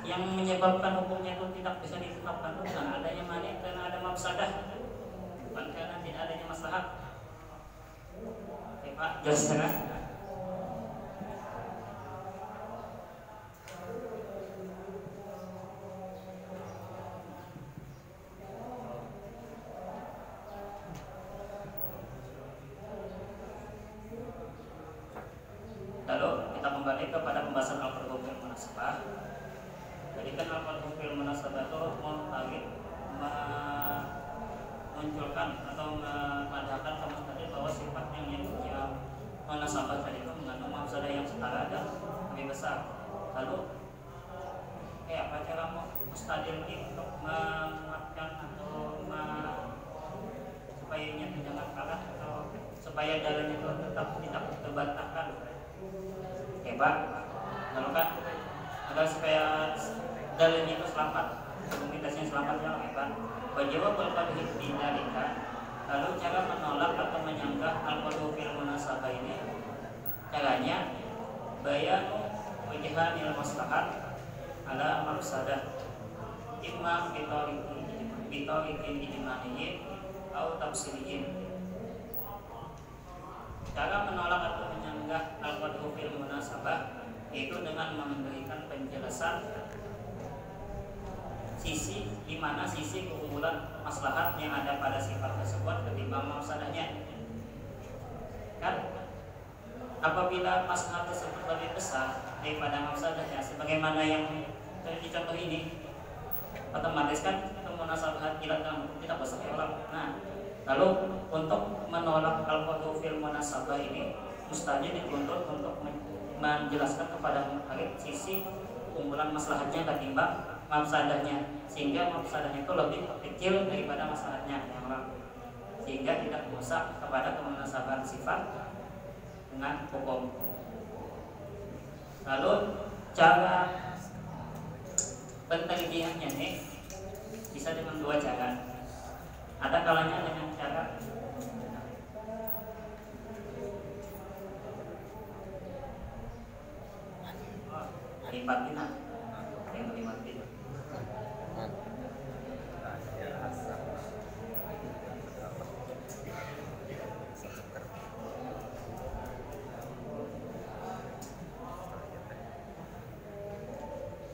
Yang menyebabkan hukumnya itu tidak bisa ditetapkan itu bukan adanya mani, karena ada mafsadah, bukan karena tidak adanya maslahat. Oke Pak, jelas kan? Lalu kita kembali kepada pembahasan al-fardhu fil munasabah. Jadi kan al-fardhu fil munasabah itu munculkan atau mengadakan kamus tadi bahwa sifat yang munasabah tadi itu mengandung mafsadah yang setara dan lebih besar. Lalu apa cara mustadil ini untuk menguatkan atau supaya nya jangan kalah atau supaya jalannya itu tetap tidak terbantahkan. Oke Pak, lalu kan agar supaya dalilnya itu selamat, komunitasnya selamat ya Pak. Bajawab al-qadhi bidalika. Lalu cara menolak atau menyanggah al-qadhu fil munasabah ini, caranya bayanu wajhanil maslahat ala mafsadah imma bitariqin ijma'iyyin atau tafsiriyyin. Cara menolak atau menyanggah al-qadhu fil munasabah yaitu dengan memberikan penjelasan sisi di mana sisi keunggulan maslahat yang ada pada sifat tersebut ketimbang mafsadahnya. Kan apabila maslahat tersebut lebih besar daripada mafsadahnya, sebagaimana yang di contoh ini, otomatis kan kemunasabahan ilat dalam hukum tidak besar ya Allah. Nah, lalu untuk menolak al-qadhu fil munasabah ini mustahil dituntut untuk menjelaskan kepada murid sisi keunggulan maslahatnya ketimbang mafsadahnya, sehingga mafsadahnya itu lebih kecil daripada maslahatnya yang lain, sehingga tidak merusak kepada kemunasabahan sifat dengan hukum. Lalu cara penterjihannya nih bisa dengan dua cara. Ada kalanya dengan cara lipatina, yang lipatin.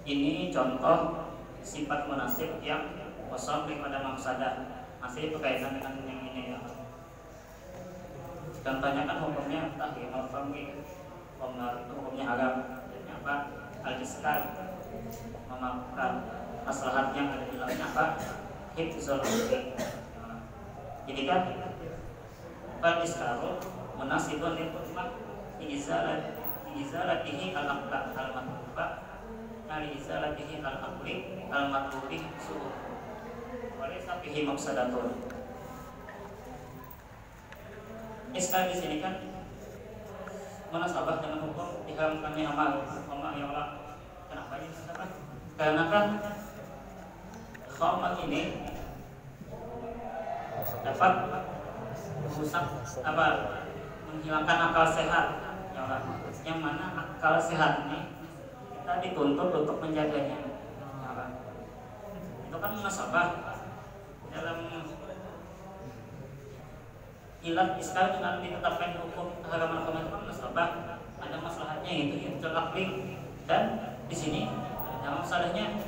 Ini contoh sifat munasib yang kosong daripada mafsadah, masih berkaitan dengan yang ini ya. Contohnya kan hukumnya tahrimul khamri, itu hukumnya haram. Jadi apa? Al-iskar, memakan maslahat yang ada di dalamnya apa? Hifzul khamri. Jadi kan al-iskaru munasibun lil hukmah izalatihi al-aqla al-matluba izalatihi al-aqli al-matlubi suhu walaysa fihi mafsadatun. Iskar di sini kan munasabah dengan hukum diharamkannya amal ya Allah. Kenapa ini munasabah? Karena kan khamr ini dapat merusak apa? Menghilangkan akal sehat ya Allah. Yang mana akal sehat ini kita dituntut untuk menjaganya ya Allah. Itu kan munasabah dalam ilat iskar dengan ditetapkan hukum keharaman khamr itu munasabah ada maslahatnya itu hifdzul aqli, dan di sini dalam masalahnya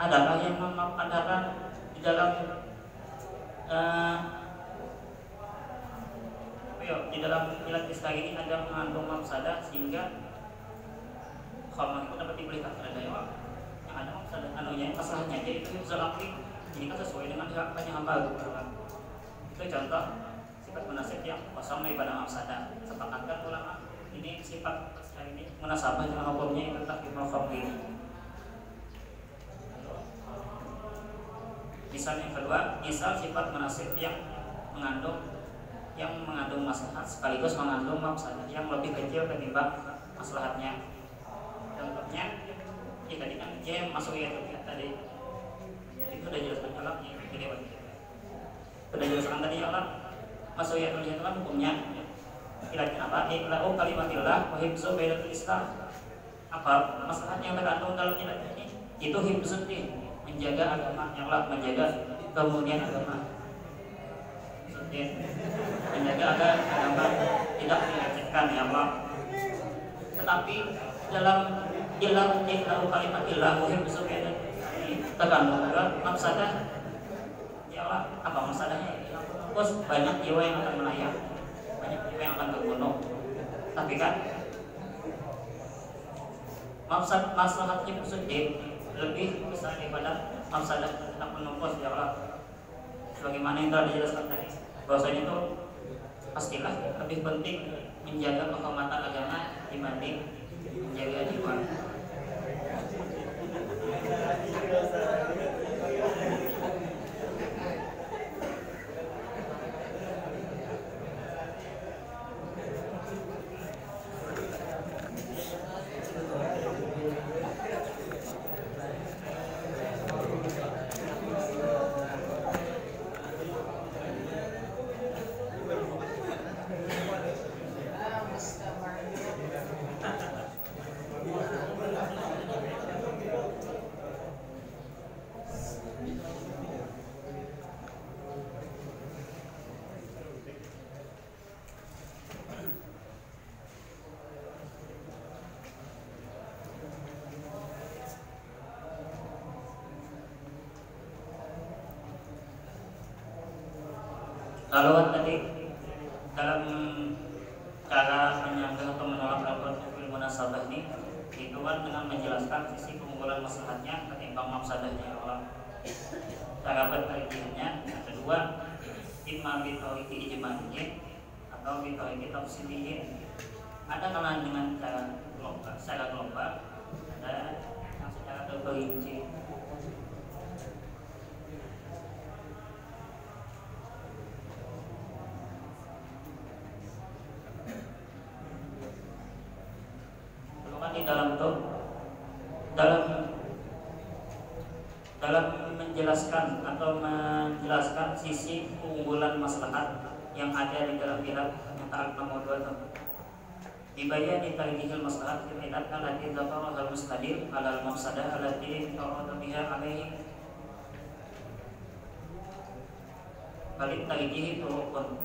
adakah yang mengadakan di dalam di dalam ilat iskar ini ada mengandung mafsadah sehingga khamr itu dapat diberikan kepada dewa yang ada mafsadah anunya masalahnya jadi itu hifdzul aqli, jadi kan sesuai dengan harapannya hamba. Itu contoh sifat munasib yang kosong daripada mafsadah. Sepakatkan ulama ini sifat ini munasabah dengan hukumnya itu tahrimul khamri. Misal yang kedua, misal sifat munasib yang mengandung maslahat sekaligus mengandung mafsadah yang lebih kecil ketimbang maslahatnya. Contohnya, tadi kan dia masuk ya tadi itu udah jelaskan alamnya, sudah jelaskan tadi alam masuk ya itu kan hukumnya. Kira-kira apa? Iqla'u kalimatillah wa hifzu baitul islam. Apa masalahnya yang terkandung dalam ilat ini? Itu hifzu menjaga agama yang Allah, menjaga kemudian agama. Menjaga agar agama tidak dilecehkan ya Allah. Tetapi dalam iqla'u kalimatillah wa hifzu baitul terkandung juga mafsadah. Ya Allah, apa mafsadahnya? Terus banyak jiwa yang akan melayang, banyak jiwa yang akan terbunuh. Tapi kan maslahat hifdzuddin lebih besar daripada mafsadah tentang menumpus ya Allah. Sebagaimana yang telah dijelaskan tadi, bahwasanya itu pastilah lebih penting menjaga kehormatan agama dibanding menjaga jiwa. Kalau tadi dalam cara menyanggah atau menolak al-qur'an munasabah ini itu kan dengan menjelaskan sisi keunggulan maslahatnya ketimbang mafsadahnya Allah. Cara bertariknya ada dua, imma bitawiki ijma'iyyin atau bitawiki tafsiliyyin. Ada kalanya dengan cara global, secara global, ada yang secara terperinci. Di dalam menjelaskan atau menjelaskan sisi keunggulan maslahat yang ada di dalam ilat yang ta'al nomor 2 dibayar di tarihil maslahat fil ilat allati dzakara al-mustadir ala al-mafsadah allati ta'arada biha alaihi balik tarihi turukun.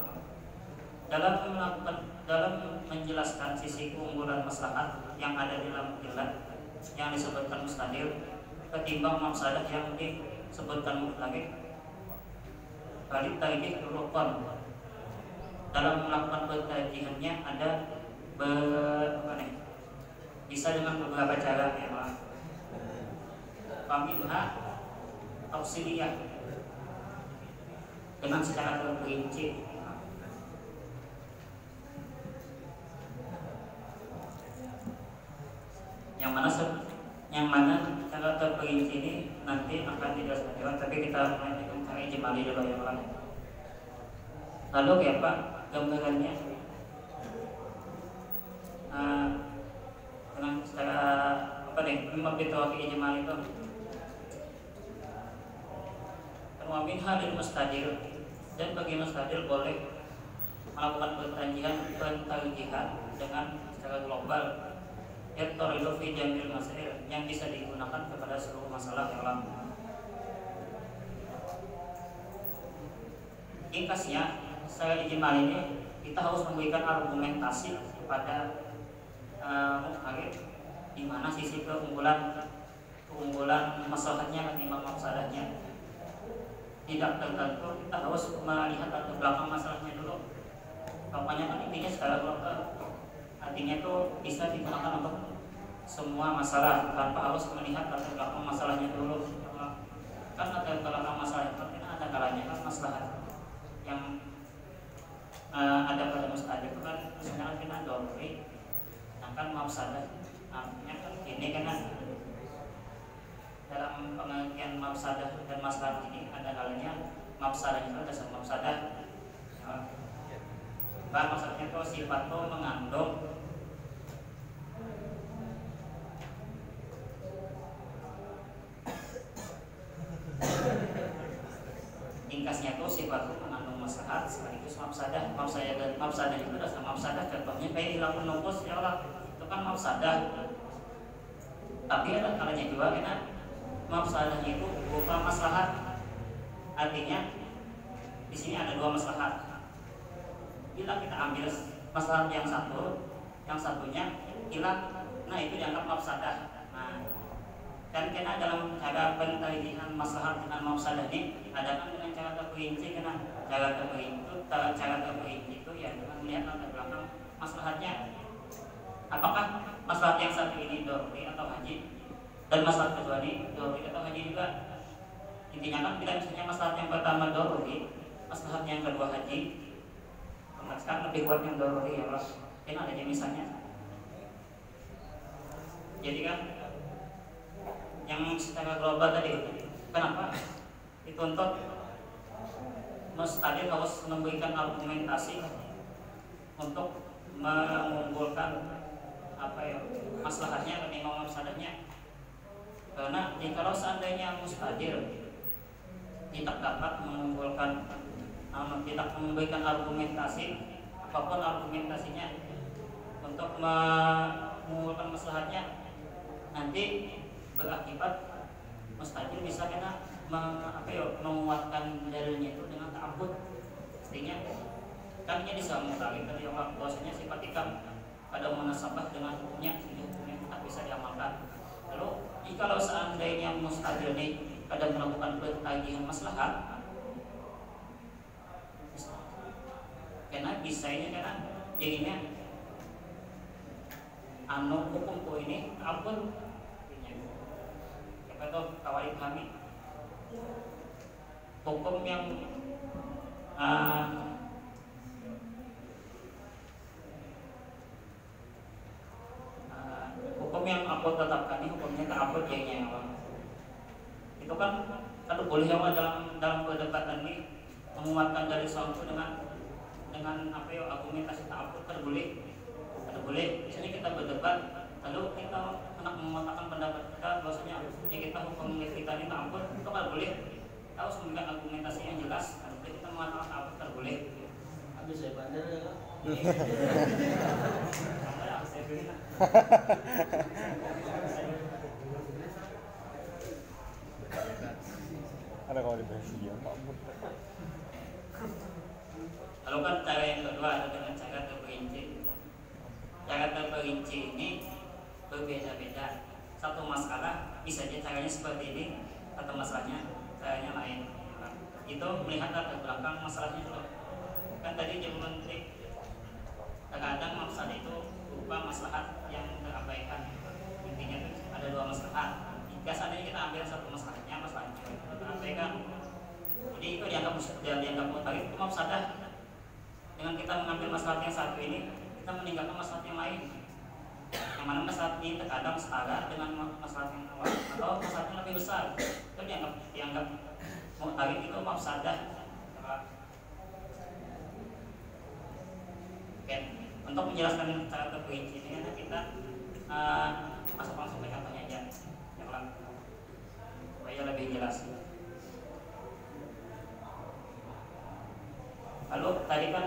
Dalam menjelaskan sisi keunggulan maslahat yang ada di dalam ilat yang disebutkan mustahil ketimbang mafsadah yang disebutkan mutlak. Balik tarjih rukun. Dalam melakukan pentarjihannya ada bisa dengan beberapa cara ya Pak. Paminha tafsiliyah dengan secara terperinci. Yang mana cara terperinci ini nanti akan dijelaskan, tapi kita melanjutkan cara ijmali dulu ya Pak. Lalu ya Pak, gambarannya dengan secara membetulkan ijmali itu waminha lil mustadil, dan bagi mustadil boleh melakukan pentarjihan dengan secara global yatoridu fi jamil masail, yang bisa digunakan kepada seluruh masalah yang lain. Ringkasnya, secara ijmal ini kita harus memberikan argumentasi kepada muktarid di mana sisi keunggulan masalahnya ketimbang mafsadahnya. Tidak tertentu, kita harus melihat latar belakang masalahnya dulu. Pokoknya kan intinya secara global, artinya itu bisa digunakan untuk semua masalah tanpa harus melihat latar belakang masalahnya dulu. Kan latar belakang masalah itu ada kalanya kan masalah yang ada pada mustahil itu kan sebenarnya kita dorri, sedangkan mafsadah artinya kan ini karena dalam pengertian mafsadah dan masalah ini ada kalanya mafsadah itu ada sama mafsadah ya. Maksudnya itu sifat itu mengandung ringkasnya itu sifat itu mengandung maslahat sekaligus mafsadah. Mafsadah itu ada sama mafsadah, contohnya kayak hilang menungkus ya Allah, itu kan mafsadah. Tapi ada kalanya juga karena mafsadahnya itu berupa maslahat. Artinya di sini ada dua maslahat. Bila kita ambil maslahat yang satu, yang satunya hilang, nah itu dianggap mafsadah. Nah, dan karena dalam cara pentarjihan maslahat dengan mafsadah ini ada kan dengan cara terperinci, karena cara terperinci itu ya dengan melihat latar belakang maslahatnya. Apakah maslahat yang satu ini doruri atau haji, dan maslahat kedua ini doruri atau haji juga. Intinya kan bila misalnya maslahat yang pertama doruri, maslahat yang kedua haji, sekarang lebih kuat yang doruri ya Mas. Ini adanya misalnya. Jadi kan yang secara global tadi, kenapa dituntut mustahil harus memberikan argumentasi untuk mengunggulkan maslahatnya ketimbang mafsadahnya. Karena jika seandainya mustahil tidak dapat mengunggulkan, tidak memberikan argumentasi apapun argumentasinya untuk mengunggulkan maslahatnya, nanti berakibat mustahil bisa kena menguatkan dalilnya itu dengan ta'abbud. Artinya kan ini disambung tadi Allah bahwasanya sifat ikam pada munasabah dengan hukumnya, hukumnya tak bisa diamalkan. Lalu jikalau seandainya mustahil ini pada melakukan pentarjihan maslahat, karena bisa ini karena jadinya hukumku ini ta'abbud. Siapa tahu kawali kami hukum yang aku tetapkan ini hukumnya ta'abbud jadinya apa? Itu kan kalau boleh yang dalam perdebatan ini menguatkan dari suatu dengan argumentasi ta'abbud kan boleh. Misalnya kita berdebat, lalu kita hendak mengatakan pendapat kita bahwasanya ya kita hukum kita ini ta'abbud, itu kan boleh. Kita harus memberikan argumentasi yang jelas. Kalau kita mengatakan ta'abbud kan boleh. Habis saya bandel ya. Ada kalau dibahas dia Pak. Lalu kan cara yang kedua ada dengan cara terperinci. Cara terperinci ini berbeda-beda. satu masalah bisa aja caranya seperti ini atau masalahnya caranya lain. Nah, itu melihat latar belakang masalahnya dulu. Kan tadi Jemu Menteri terkadang maksud itu berupa maslahat yang terabaikan. Intinya itu ada dua maslahat. Jika seandainya kita ambil satu masalahnya terabaikan, jadi itu dianggap mutarid itu mafsadah. Dengan kita mengambil masalah yang satu ini, kita meninggalkan masalah yang lain. Yang mana masalah ini terkadang setara dengan masalah yang awal atau masalah yang lebih besar. Itu dianggap mutarid itu mafsadah. Oke, untuk menjelaskan cara terperinci ini kita masuk langsung ke contohnya aja, yang lain, supaya lebih jelas. Lalu tadi kan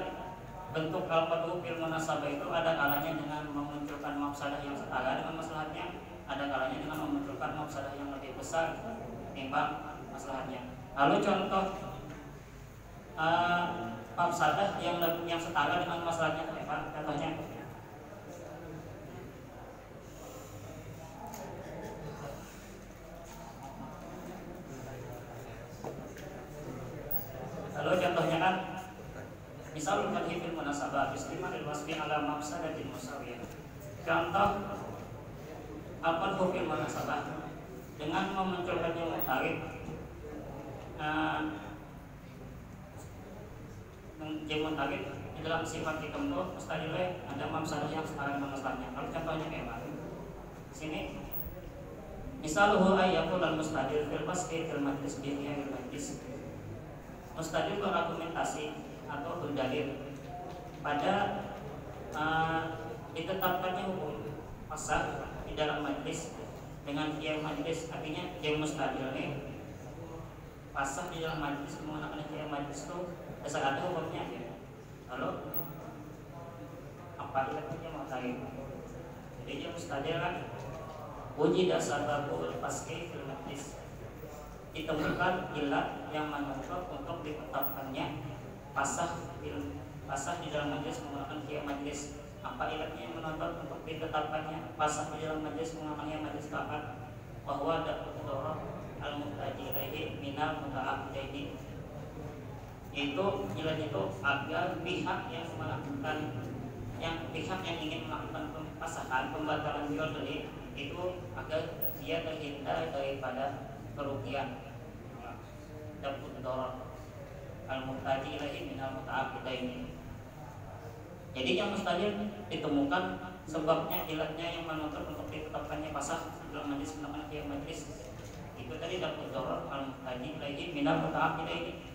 bentuk al-qadhu fil munasabah itu ada kalanya dengan memunculkan mafsadah yang setara dengan maslahatnya, ada kalanya dengan memunculkan mafsadah yang lebih besar timbang maslahatnya. Lalu contoh mafsadah yang setara dengan maslahatnya apa? Contohnya kan misal al-qadhi fil munasabah istimal al-wasfi ala mafsadatin musawiyah. Contoh al-qadhu fil munasabah dengan memunculkannya mutarid Jamun tarid di dalam sifat tertentu mustahil ada mafsadah yang setara dengan masalahnya. Kalau contohnya kayak mana? Di sini misaluhu ayyakul al-mustahil fil wasfi fil majlis bi khiyaril majlis. Mustahil berargumentasi atau berdalil pada ditetapkannya hukum fasah di dalam majlis dengan khiyar majlis. Artinya yang mustahil ini fasah di dalam majlis menggunakan khiyar majlis itu dasar ada hukumnya ya. Lalu apa ilatnya mau tarik? Jadi dia mustahil kan uji dasar babul paski fil majlis, ditemukan ilat yang menuntut untuk ditetapkannya pasah di dalam majlis menggunakan khiyar majlis. Apa ilatnya yang menuntut untuk ditetapkannya pasah di dalam majlis menggunakan khiyar majlis? Dapat bahwa dapat dorong al-muhtaji ilaihi minal muta'aqidaini, itu ilat itu agar pihak yang melakukan pihak yang ingin melakukan pasahan pembatalan jual beli itu agar dia terhindar daripada kerugian. Dapat dorong al-muhtaji ilaihi minal muta'aqidaini. Jadi yang mustahil ditemukan sebabnya ilatnya yang menuntut untuk ditetapkannya pasah dalam majlis melakukan khiyar majlis. Itu tadi dapat dorong al-muhtaji ilaihi minal muta'aqidaini.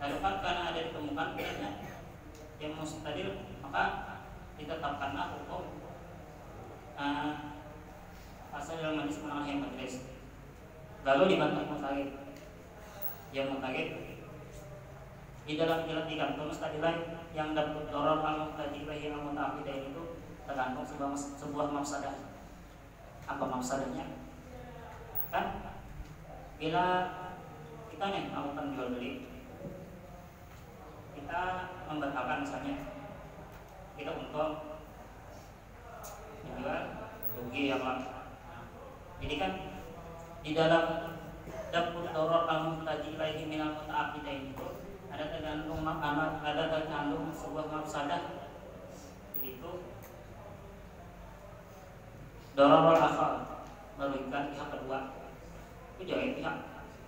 Lalu kan karena ada ditemukan ilatnya yang mustahil, maka ditetapkanlah hukum pasal dalam majlis melakukan khiyar majlis. Lalu dibantah mutarid. Yang mutarid di dalam ilat digantung mustahilah yang dapat dorong al-muhtaji ilaihi al-muta'aqidain itu tergantung sebuah mafsadah. Apa mafsadahnya? Kan bila kita melakukan jual beli, kita membatalkan misalnya kita untuk menjual rugi yang lain. Jadi kan di dalam dapur doror al-muhtaji ilaihi minal muta'aqidain itu ada tergantung sebuah mafsadah, yaitu doror al-akhar, merugikan pihak kedua. Itu jadi pihak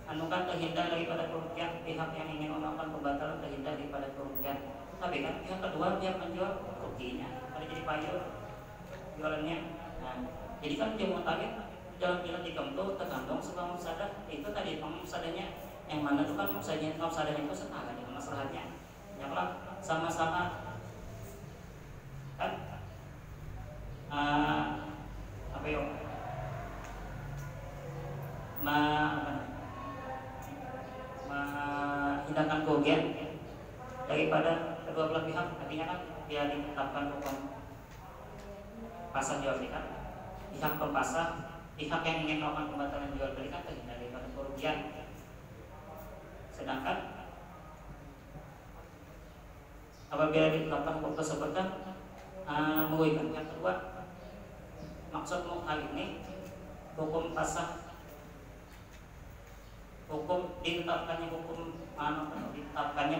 kan terhindar daripada kerugian, pihak yang ingin melakukan pembatalan terhindar daripada kerugian. Tapi kan pihak kedua dia menjual ruginya, ada jadi payung jualannya. Nah, jadi kan dia mau target dalam ilat itu tergantung sebuah mafsadah. Itu tadi mafsadahnya yang mana itu kan mafsadahnya itu setara dengan masalahnya. Ya kalau sama-sama kan apa yuk menghindarkan kerugian daripada kedua belah pihak. Artinya kan dia ditetapkan hukum pasar jual beli kan, pihak pempasar, pihak yang ingin melakukan pembatalan jual beli kan terhindar daripada kerugian. Sedangkan apabila ditetapkan hukum tersebut kan merugikan pihak kedua, maksud mukhal ini hukum pasah, hukum ditetapkannya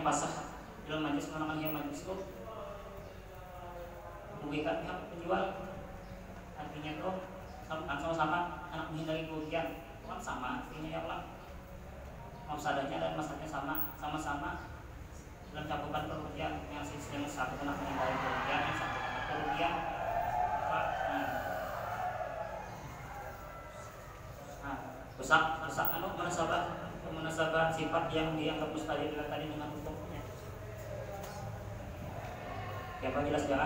pasah dalam majlis menangkan majlis itu merugikan pihak penjual. Artinya tuh sama-sama anak menghindari kerugian, kan sama artinya ya Allah. Mafsadahnya dan masalahnya sama-sama dalam cakupan kerugian. Yang satu kena menghindari kerugian, yang satu kena kerugian. Rusak munasabah sifat yang dianggap mustahil tadi dengan hukumnya. Siapa jelas ya?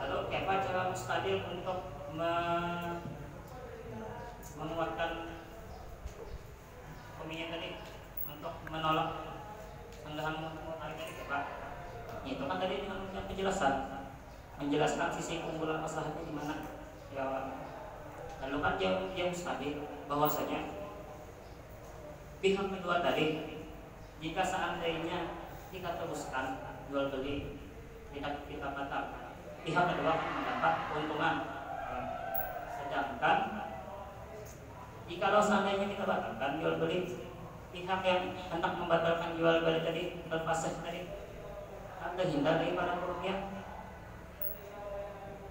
Lalu apa cara mustahil untuk menguatkan peminya tadi, untuk menolak sanggahan harga ini Pak? Itu kan tadi dengan penjelasan, menjelaskan sisi keunggulan masalahnya di mana ya. Lalu kan yang mustahil bahwasanya pihak kedua tadi, jika seandainya kita teruskan jual beli tidak kita batalkan, pihak kedua akan mendapat keuntungan. Sedangkan jikalau seandainya kita batalkan jual beli, pihak yang hendak membatalkan jual beli tadi terpasang tadi akan terhindar daripada kerugian.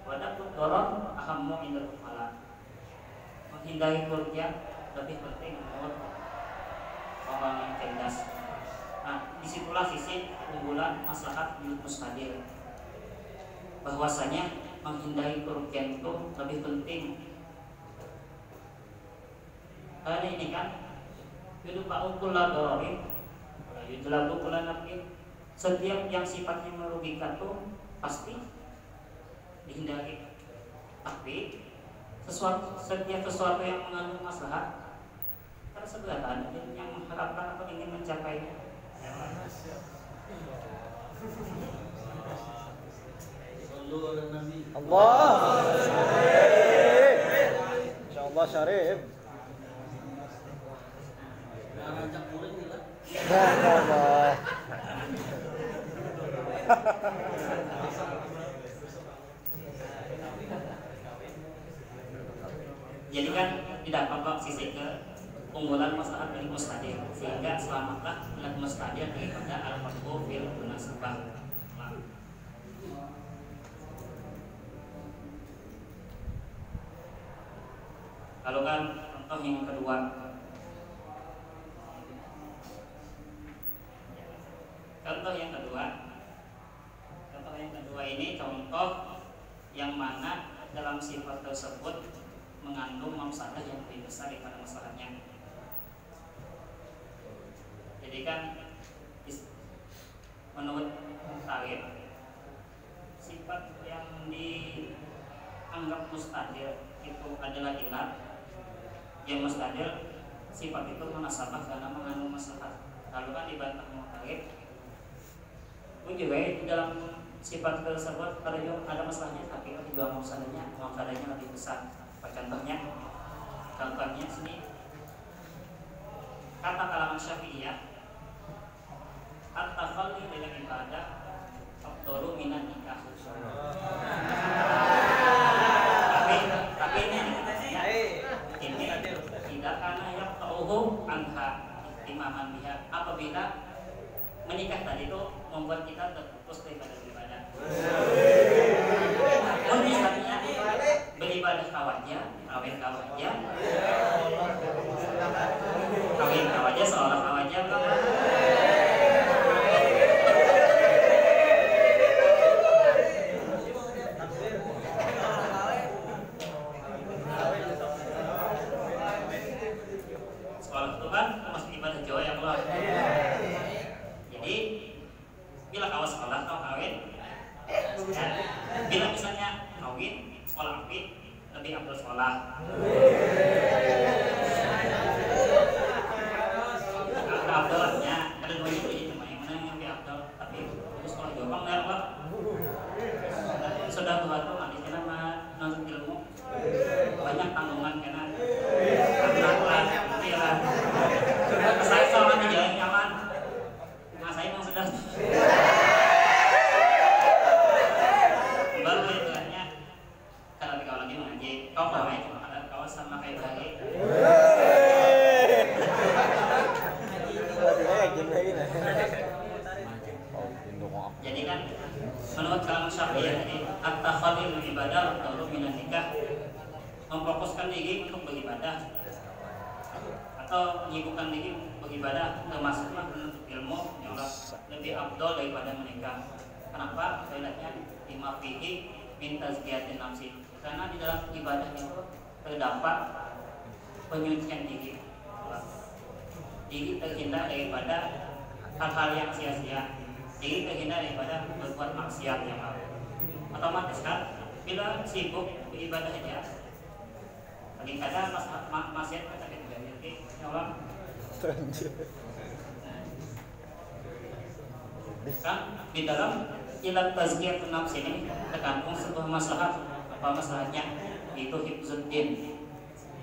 Wadakut dorong ahammu indal kepala, menghindari kerugian lebih penting menurut orang yang cerdas. Nah, disitulah sisi keunggulan maslahat milik mustahil, bahwasanya menghindari kerugian itu lebih penting. Karena ini kan hidup ba'ukullah dororin yudlabu kula nafin, setiap yang sifatnya merugikan itu pasti dihindari. Tapi setiap sesuatu yang mengandung maslahat, karena sebenarnya yang mengharapkan atau ingin mencapai Allah Insyaallah Syarif. Ya Allah. Jadi kan tidak apa-apa sisi ke keunggulan maslahat dari mustahil, sehingga selamatlah milik mustahil daripada al-marfu fil munasabah. Kalau kan contoh yang kedua, ini contoh yang mana dalam sifat tersebut mengandung mafsadah yang lebih besar daripada masalahnya. Jadi kan menurut tarif, sifat yang dianggap mustahil itu adalah ilat. Yang mustahil sifat itu munasabah karena mengandung maslahat. Lalu kan dibantah mutarif, juga di dalam sifat tersebut ada masalahnya, tapi juga mafsadahnya lebih besar. Contohnya sini kata kalangan Syafi'iyah, at-tafalli dengan ibadah afdalu minan nikah. Tapi ini tidak karena yang tauhu anha imaman biha, apabila menikah tadi itu membuat kita terputus daripada ibadah. Misalnya beribadah kawannya, kawin kawannya seolah kawannya sekolah itu kan masuk ibadah Jawa ya Allah. Jadi bila kau sekolah kau kawin, ya, bila misalnya kawin sekolah api lebih abdul sekolah. Abdulnya ada dua itu cuma yang mana yang lebih abdul, tapi itu sekolah Jawa nggak apa. Sudah tua tuh nanti kita nonton ilmu banyak tanggungan karena anak lah, saya seorang di jalan nyaman. Nah saya mau kalangan Syafi'iyah ini at-takhallul ibadah atau minan nikah, memfokuskan diri untuk beribadah atau menyibukkan diri beribadah termasuklah menuntut ilmu yang lebih afdal daripada menikah. Kenapa? Sebenarnya lima fihi min tazkiyatin nafsi, karena di dalam ibadah itu terdapat penyucian diri. Diri terhindar daripada hal-hal yang sia-sia, diri terhindar daripada berbuat maksiat yang lalu. Otomatis kan bila sibuk beribadahnya, kadang-kadang maksiat kita jadi ya Allah. Kan di dalam ilat tazkiyatun nafs ini terkandung sebuah maslahat. Apa maslahatnya? Itu hifzuddin,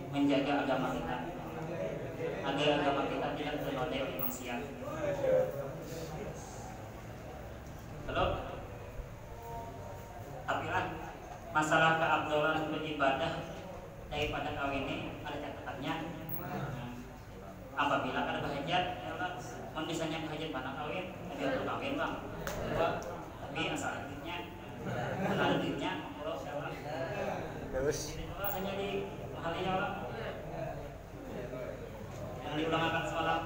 menjaga agama kita agar agama kita tidak ternodai oleh maksiat. Lalu tapi lah masalah keabdalan beribadah daripada kawin ini ada catatannya. Apabila ada hajat, mau misalnya hajat mana kawin, dia tuh kawin bang. Tapi asal duitnya, ada duitnya, kalau siapa? Terus. Kalau saya di halinya orang yang diulangkan semalam.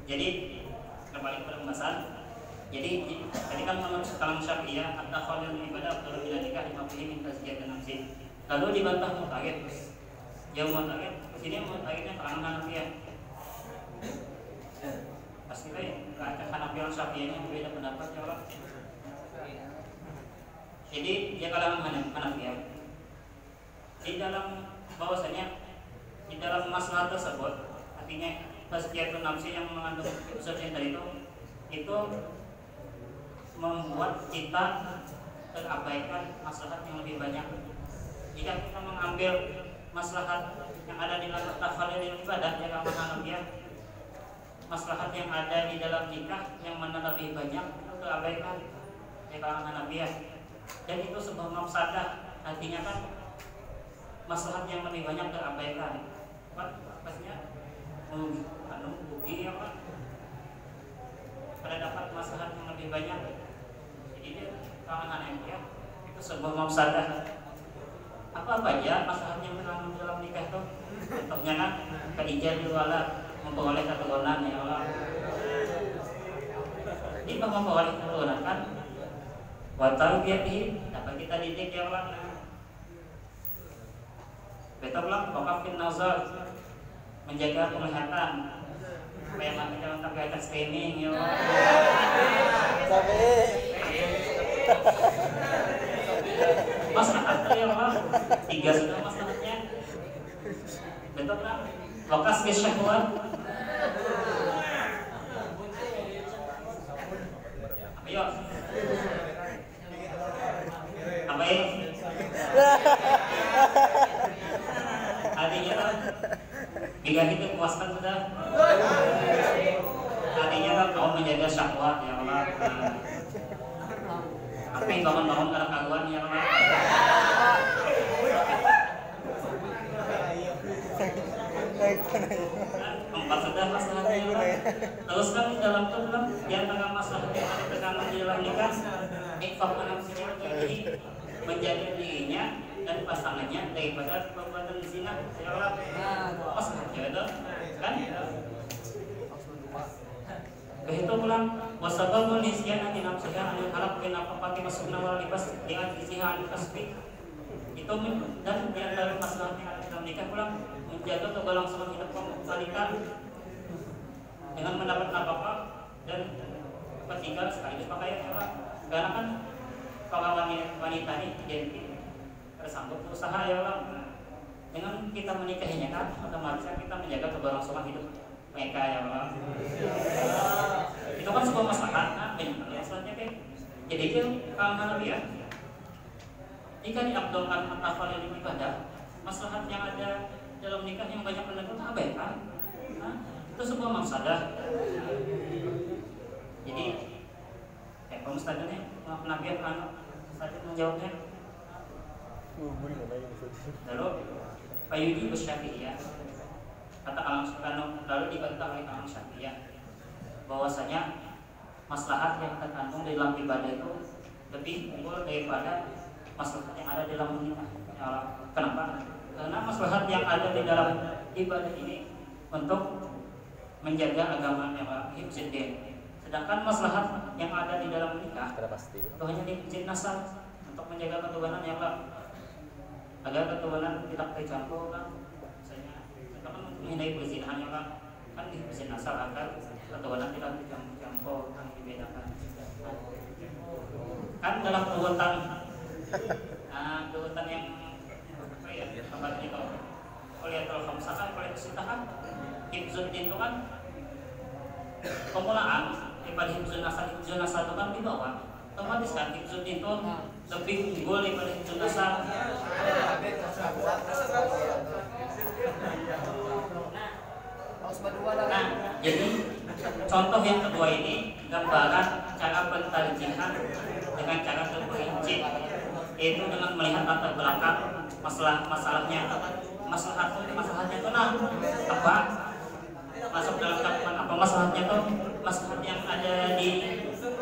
Jadi kembali kepada pembahasan. Jadi tadi kan menurut kalangan Syafi'iyah at-takhallul ibadah atau bila nikah dimafhumi min tazkiyatun nafsi. Lalu dibantah Mu'tarid. Yang Mu'tarid sini Mu'taridnya kalangan Hanafiyah. Pasti kan Hanafiyah Syafi'iyahnya berbeda pendapat ya Allah. Jadi dia kalangan Hanafiyah. Di dalam bahwasanya di dalam masalah tersebut artinya tazkiyatun nafsi yang mengandung unsur yang tadi itu membuat kita terabaikan maslahat yang lebih banyak. Jika kita mengambil maslahat yang ada di dalam takhallul ibadah yang Hanafiyah, maslahat yang ada di dalam nikah yang mana lebih banyak itu terabaikan di kalangan Hanafiyah. Dan itu sebuah mafsadah, artinya kan maslahat yang lebih banyak terabaikan. Pastinya rugi ya Pak. Pada dapat maslahat yang lebih banyak. Jadi dia kalangan Hanafiyah itu sebuah mafsadah. Apa aja maslahat yang terkandung dalam nikah itu? Contohnya kan Khadijah wala memperoleh keturunan ya Allah. Ini memperoleh keturunan kan wa tarbiyatihi, dapat kita didik ya Allah. Betullah wakafin nazar, menjaga penglihatan supaya mata jangan terkait streaming ya Allah. Maslahat ya Allah, 3 sudah maslahatnya. Betul kan? Wakas syahwat. Ayo. Apa ya? Artinya jika kita puaskan sudah. Artinya kan kau menjaga syahwat ya Allah. Apa yang bangun-bangun karena kaguan ya Allah. Empat sudah masalahnya ya Allah. Terus kan di dalam itu belum di antara masalah yang ada terkandung di dalam nikah, infak nafsinya jadi menjaga dirinya dan pasangannya daripada perbuatan zina ya Allah. Masalahnya itu kan begitu pulang wasababul nisyanati nafsiha anil halaq bin nafaqati masukna wal libas dengan isiha anil kasbi itu dan di antara masalah yang ada dalam nikah pulang menjaga keberlangsungan hidup wanita dengan mendapat nafkah dan ketiga sekaligus pakaian ya Allah. Karena kan para wanita ini jadi tersangkut usaha ya Allah. Dengan kita menikahinya kan otomatis kita menjaga keberlangsungan hidup mereka ya Allah. Itu kan sebuah maslahat, banyak masalahnya kan. Jadi itu kalau ya, jika diabdolkan at-takhallul ibadah, maslahat yang ada dalam nikah yang banyak menentukan abaikan, itu sebuah mafsadah. Jadi, Pak Mustadanya, Nabi kan Ustadz menjawabnya. Lalu Pak Yudi Syafi'iyah kata kalangan lalu dibantah oleh kalangan Syafi'iyah bahwasanya maslahat yang terkandung di dalam ibadah itu lebih unggul daripada maslahat yang ada di dalam menikah. Kenapa? Karena maslahat yang ada di dalam ibadah ini untuk menjaga agama yang hifzuddin. Sedangkan maslahat yang ada di dalam menikah itu hanya di nasab untuk menjaga keturunan yang agar keturunan tidak tercampur kan. Misalnya kita kan menghindari perzinahan yang kan di nasab agar keturunan tidak tercampur yang dibedakan. Kan dalam urutan urutan yang apa ya tempat itu oleh al-khamsah oleh kesitahan hifzuddin itu kan pemulaan daripada hifzun asal itu kan di bawah otomatis kan hifzuddin itu lebih unggul daripada hifzun asal. Nah, jadi contoh yang kedua ini gambaran cara pentarjihan dengan cara terperinci, yaitu dengan melihat latar belakang masalahnya itu apa masuk dalam cakupan apa masalahnya tuh masalah yang ada di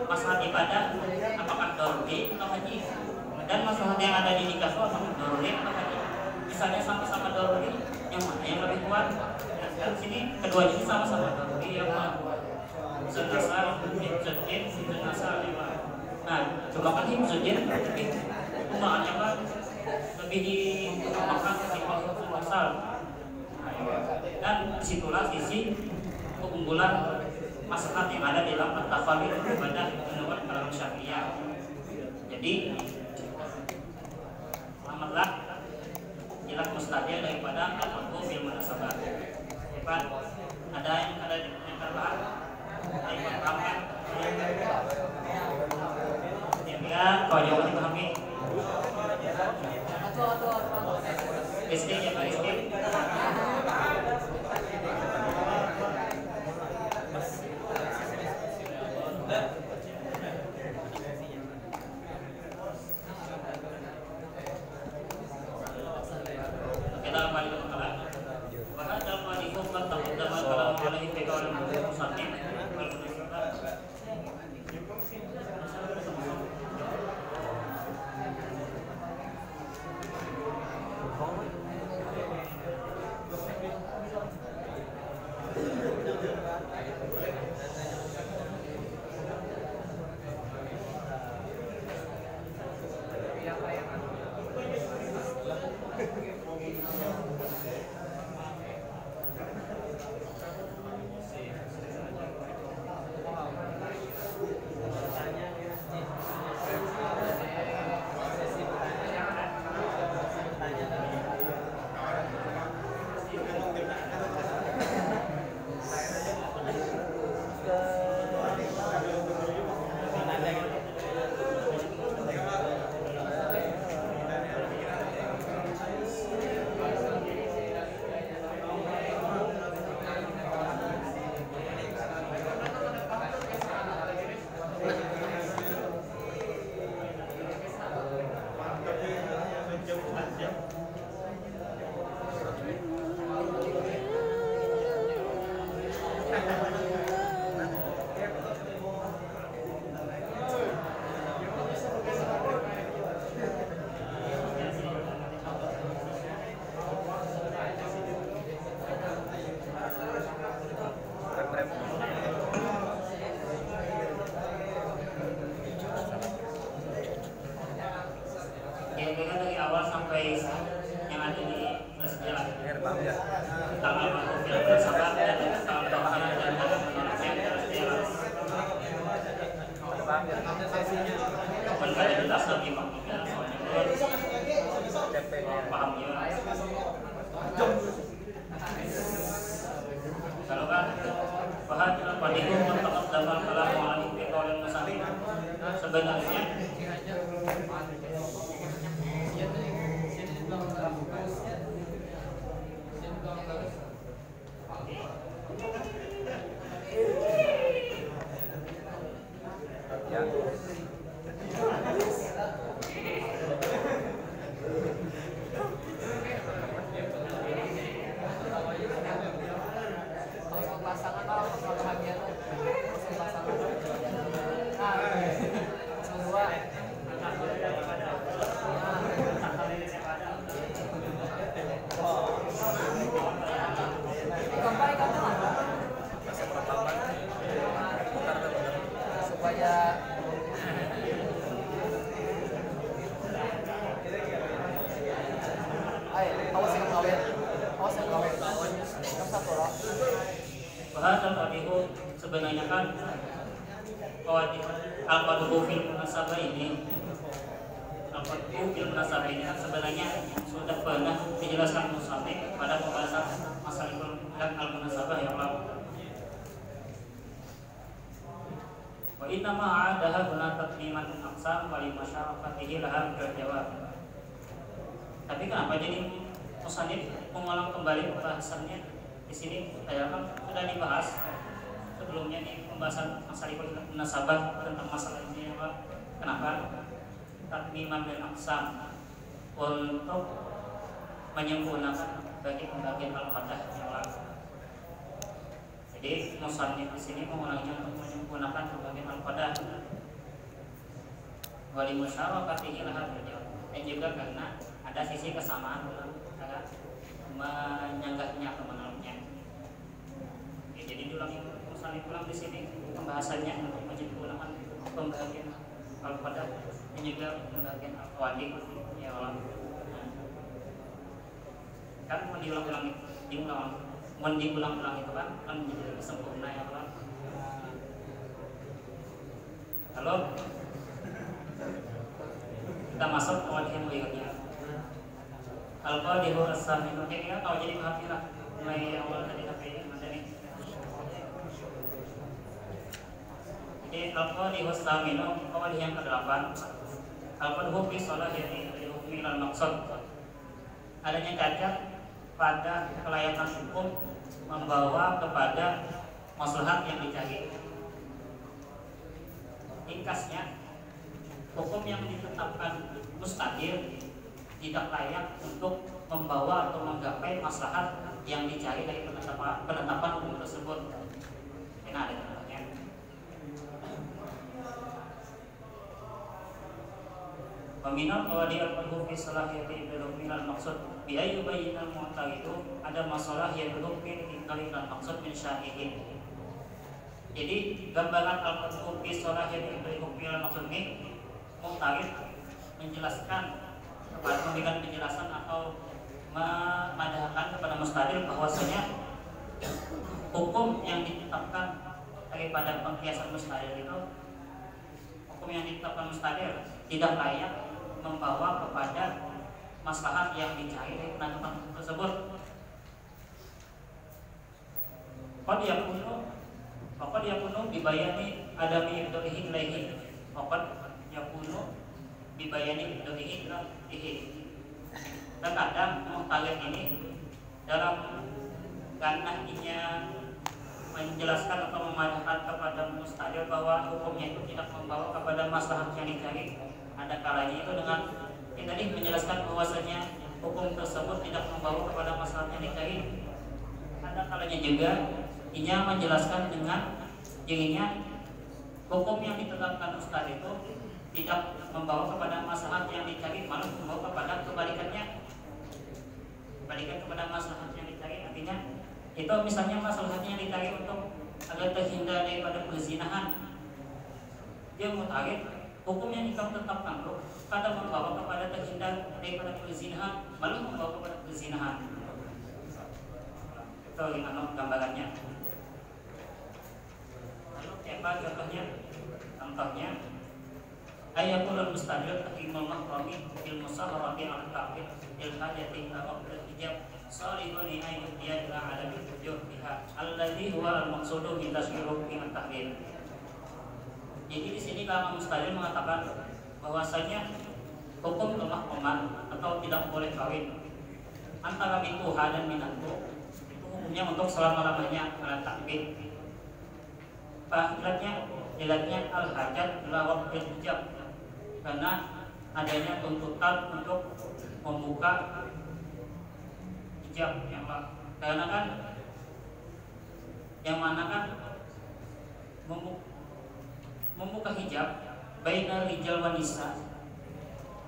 masalah ibadah apakah daruri atau haji, dan masalah yang ada di nikah apakah daruri atau haji. Misalnya sama-sama daruri, yang mana yang lebih kuat? Dan sini keduanya ini sama-sama daruri yang hifzuddin nah coba kan hifzuddin lebih kegunaannya apa lebih dikembangkan ketimbang hifzun asal. Dan disitulah sisi keunggulan maslahat yang ada di dalam at-tafadul ibadah menurut kalangan Syafi'iyah. Jadi selamatlah jelas mustahil daripada al-maqbu bil munasabah. Hebat. Ada yang terbaik. Yang pertama ya kalau jawaban dipahami. Rizki ya Pak Rizki. Kita kembali ke masalah. Bahkan dalam hadis kan terdapat kalau alaihi fiqaul musannif sebenarnya supaya awas yang kawin. Yang satu orang. Bahasa Fadihu sebenarnya kan al-Fadhu fil munasabah ini sebenarnya sudah pernah dijelaskan musannif pada pembahasan masalah al-munasabah yang lalu. Wa inna ma'adaha guna taqdiman aqsam wa limasyarafatihi laha berjawab. Tapi kenapa jadi musannif mengulang kembali pembahasannya di sini? Padahal sudah dibahas sebelumnya di pembahasan masalah munasabah tentang masalah ini apa? Kenapa? Takdiman dan aqsam untuk menyempurnakan bagi pembagian al-qadah yang lalu. Jadi musannif di sini mengulangnya untuk menyempurnakan pembagian al-qadah. Wa li musyarakatihi laha berjawab. Dan juga karena ada sisi kesamaan dalam menyanggahnya atau menolaknya. Ya, jadi diulangi musannif ulang di sini pembahasannya untuk menyempurnakan pembagian al-qadah dan juga pembagian al-qawadik ya Allah. Kan mau diulang-ulang itu kan menjadi lebih sempurna ya Allah. Lalu kita masuk ke wadih yang berikutnya. Al-Qadihu as-Saminu. Kira-kira kalau jadi perhatilah mulai awal tadi sampai ini. Jadi Al-Qadihu as-Saminu, wadih yang ke-8. Al-Qadihu fi salahiyati hukmi ilal maqsad. Adanya cacat pada kelayakan hukum membawa kepada maslahat yang dicari. Ringkasnya, hukum yang ditetapkan mustahil tidak layak untuk membawa atau menggapai maslahat yang dicari dari penetapan hukum tersebut. Ini ada contohnya. Peminat qawadi al-hukmi fi salahiyati bil-hukmi al-maqsud bi ayyi bayyinal mu'taridu ada masalah yang berhukmi ingkari al-maqsud min syai'in. Jadi gambaran al-hukmi fi salahiyati bil-hukmi al-maqsud ini mu'tarid menjelaskan memberikan penjelasan atau memadahkan kepada mustahil bahwasanya hukum yang ditetapkan daripada pengkiasan mustahil itu, hukum yang ditetapkan mustahil tidak layak membawa kepada maslahat yang dicari dari penetapan tersebut. Qad yakunu bibayani adami ibdaihi ilaihi. Qad yakunu bibayani ibdaihi ilaihi. Terkadang muhtalif ini dalam ganahnya menjelaskan atau memadahkan kepada mustahil bahwa hukumnya itu tidak membawa kepada maslahat yang dicari. Ada kalanya itu dengan yang tadi menjelaskan bahwasanya hukum tersebut tidak membawa kepada maslahat yang dicari. Ada kalanya juga ia menjelaskan dengan dirinya hukum yang ditetapkan ustaz itu tidak membawa kepada maslahat yang dicari, malah membawa kepada kebalikan kepada maslahat yang dicari. Artinya itu misalnya maslahatnya dicari untuk agar terhindar daripada perzinahan, dia mutarid hukum yang kamu tetapkan loh kadang membawa kepada terhindar daripada perzinahan, malah membawa kepada perzinahan. Itu gambarannya. Lalu apa contohnya? Contohnya ayatul mustahil tahrimul mahrami fil musaharati al ta'qid il hajati al hijab salihun ayat dia ila alam wujud biha alladhi huwa al maqsudu min tasyiru min tahrim. Jadi di sini kalau mustahil mengatakan bahwasanya hukum kemahruman atau tidak boleh kawin antara mituha dan minantu itu hukumnya untuk selama-lamanya ala ta'qid. Jelasnya al hajat ila waqtil hijab, karena adanya tuntutan untuk membuka hijab karena kan yang mana kan membuka hijab baina rijal wa nisa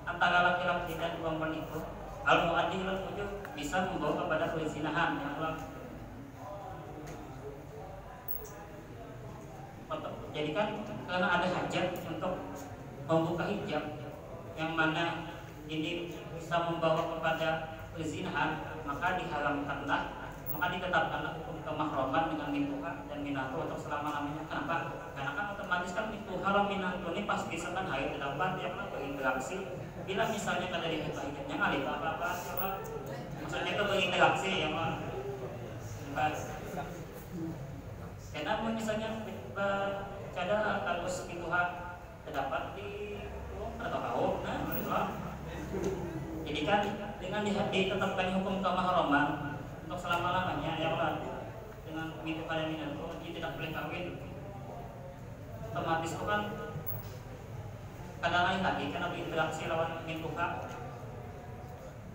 antara laki-laki dan perempuan itu al-mu'addi lil wujub bisa membawa kepada perzinahan yang Jadi kan karena ada hajat untuk membuka hijab yang mana ini bisa membawa kepada perzinahan, maka diharamkanlah, maka ditetapkanlah hukum kemahraman dengan mituha dan minatu untuk selama-lamanya. Kenapa? Karena kan otomatis kan mituha dan minatu ini pasti sekan haid terdapat yang berinteraksi. Bila misalnya kada dibuka hijabnya ngalih apa-apa, maksudnya itu berinteraksi ya Pak. Karena misalnya kada kalau mituha terdapat di atau kau, nah, jadi kan dengan ditetapkan hukum kemahraman untuk selama-lamanya ya Allah, dengan mituha dan minatu dia tidak boleh kawin, otomatis itu kan kadang lain lagi karena berinteraksi lawan mituha,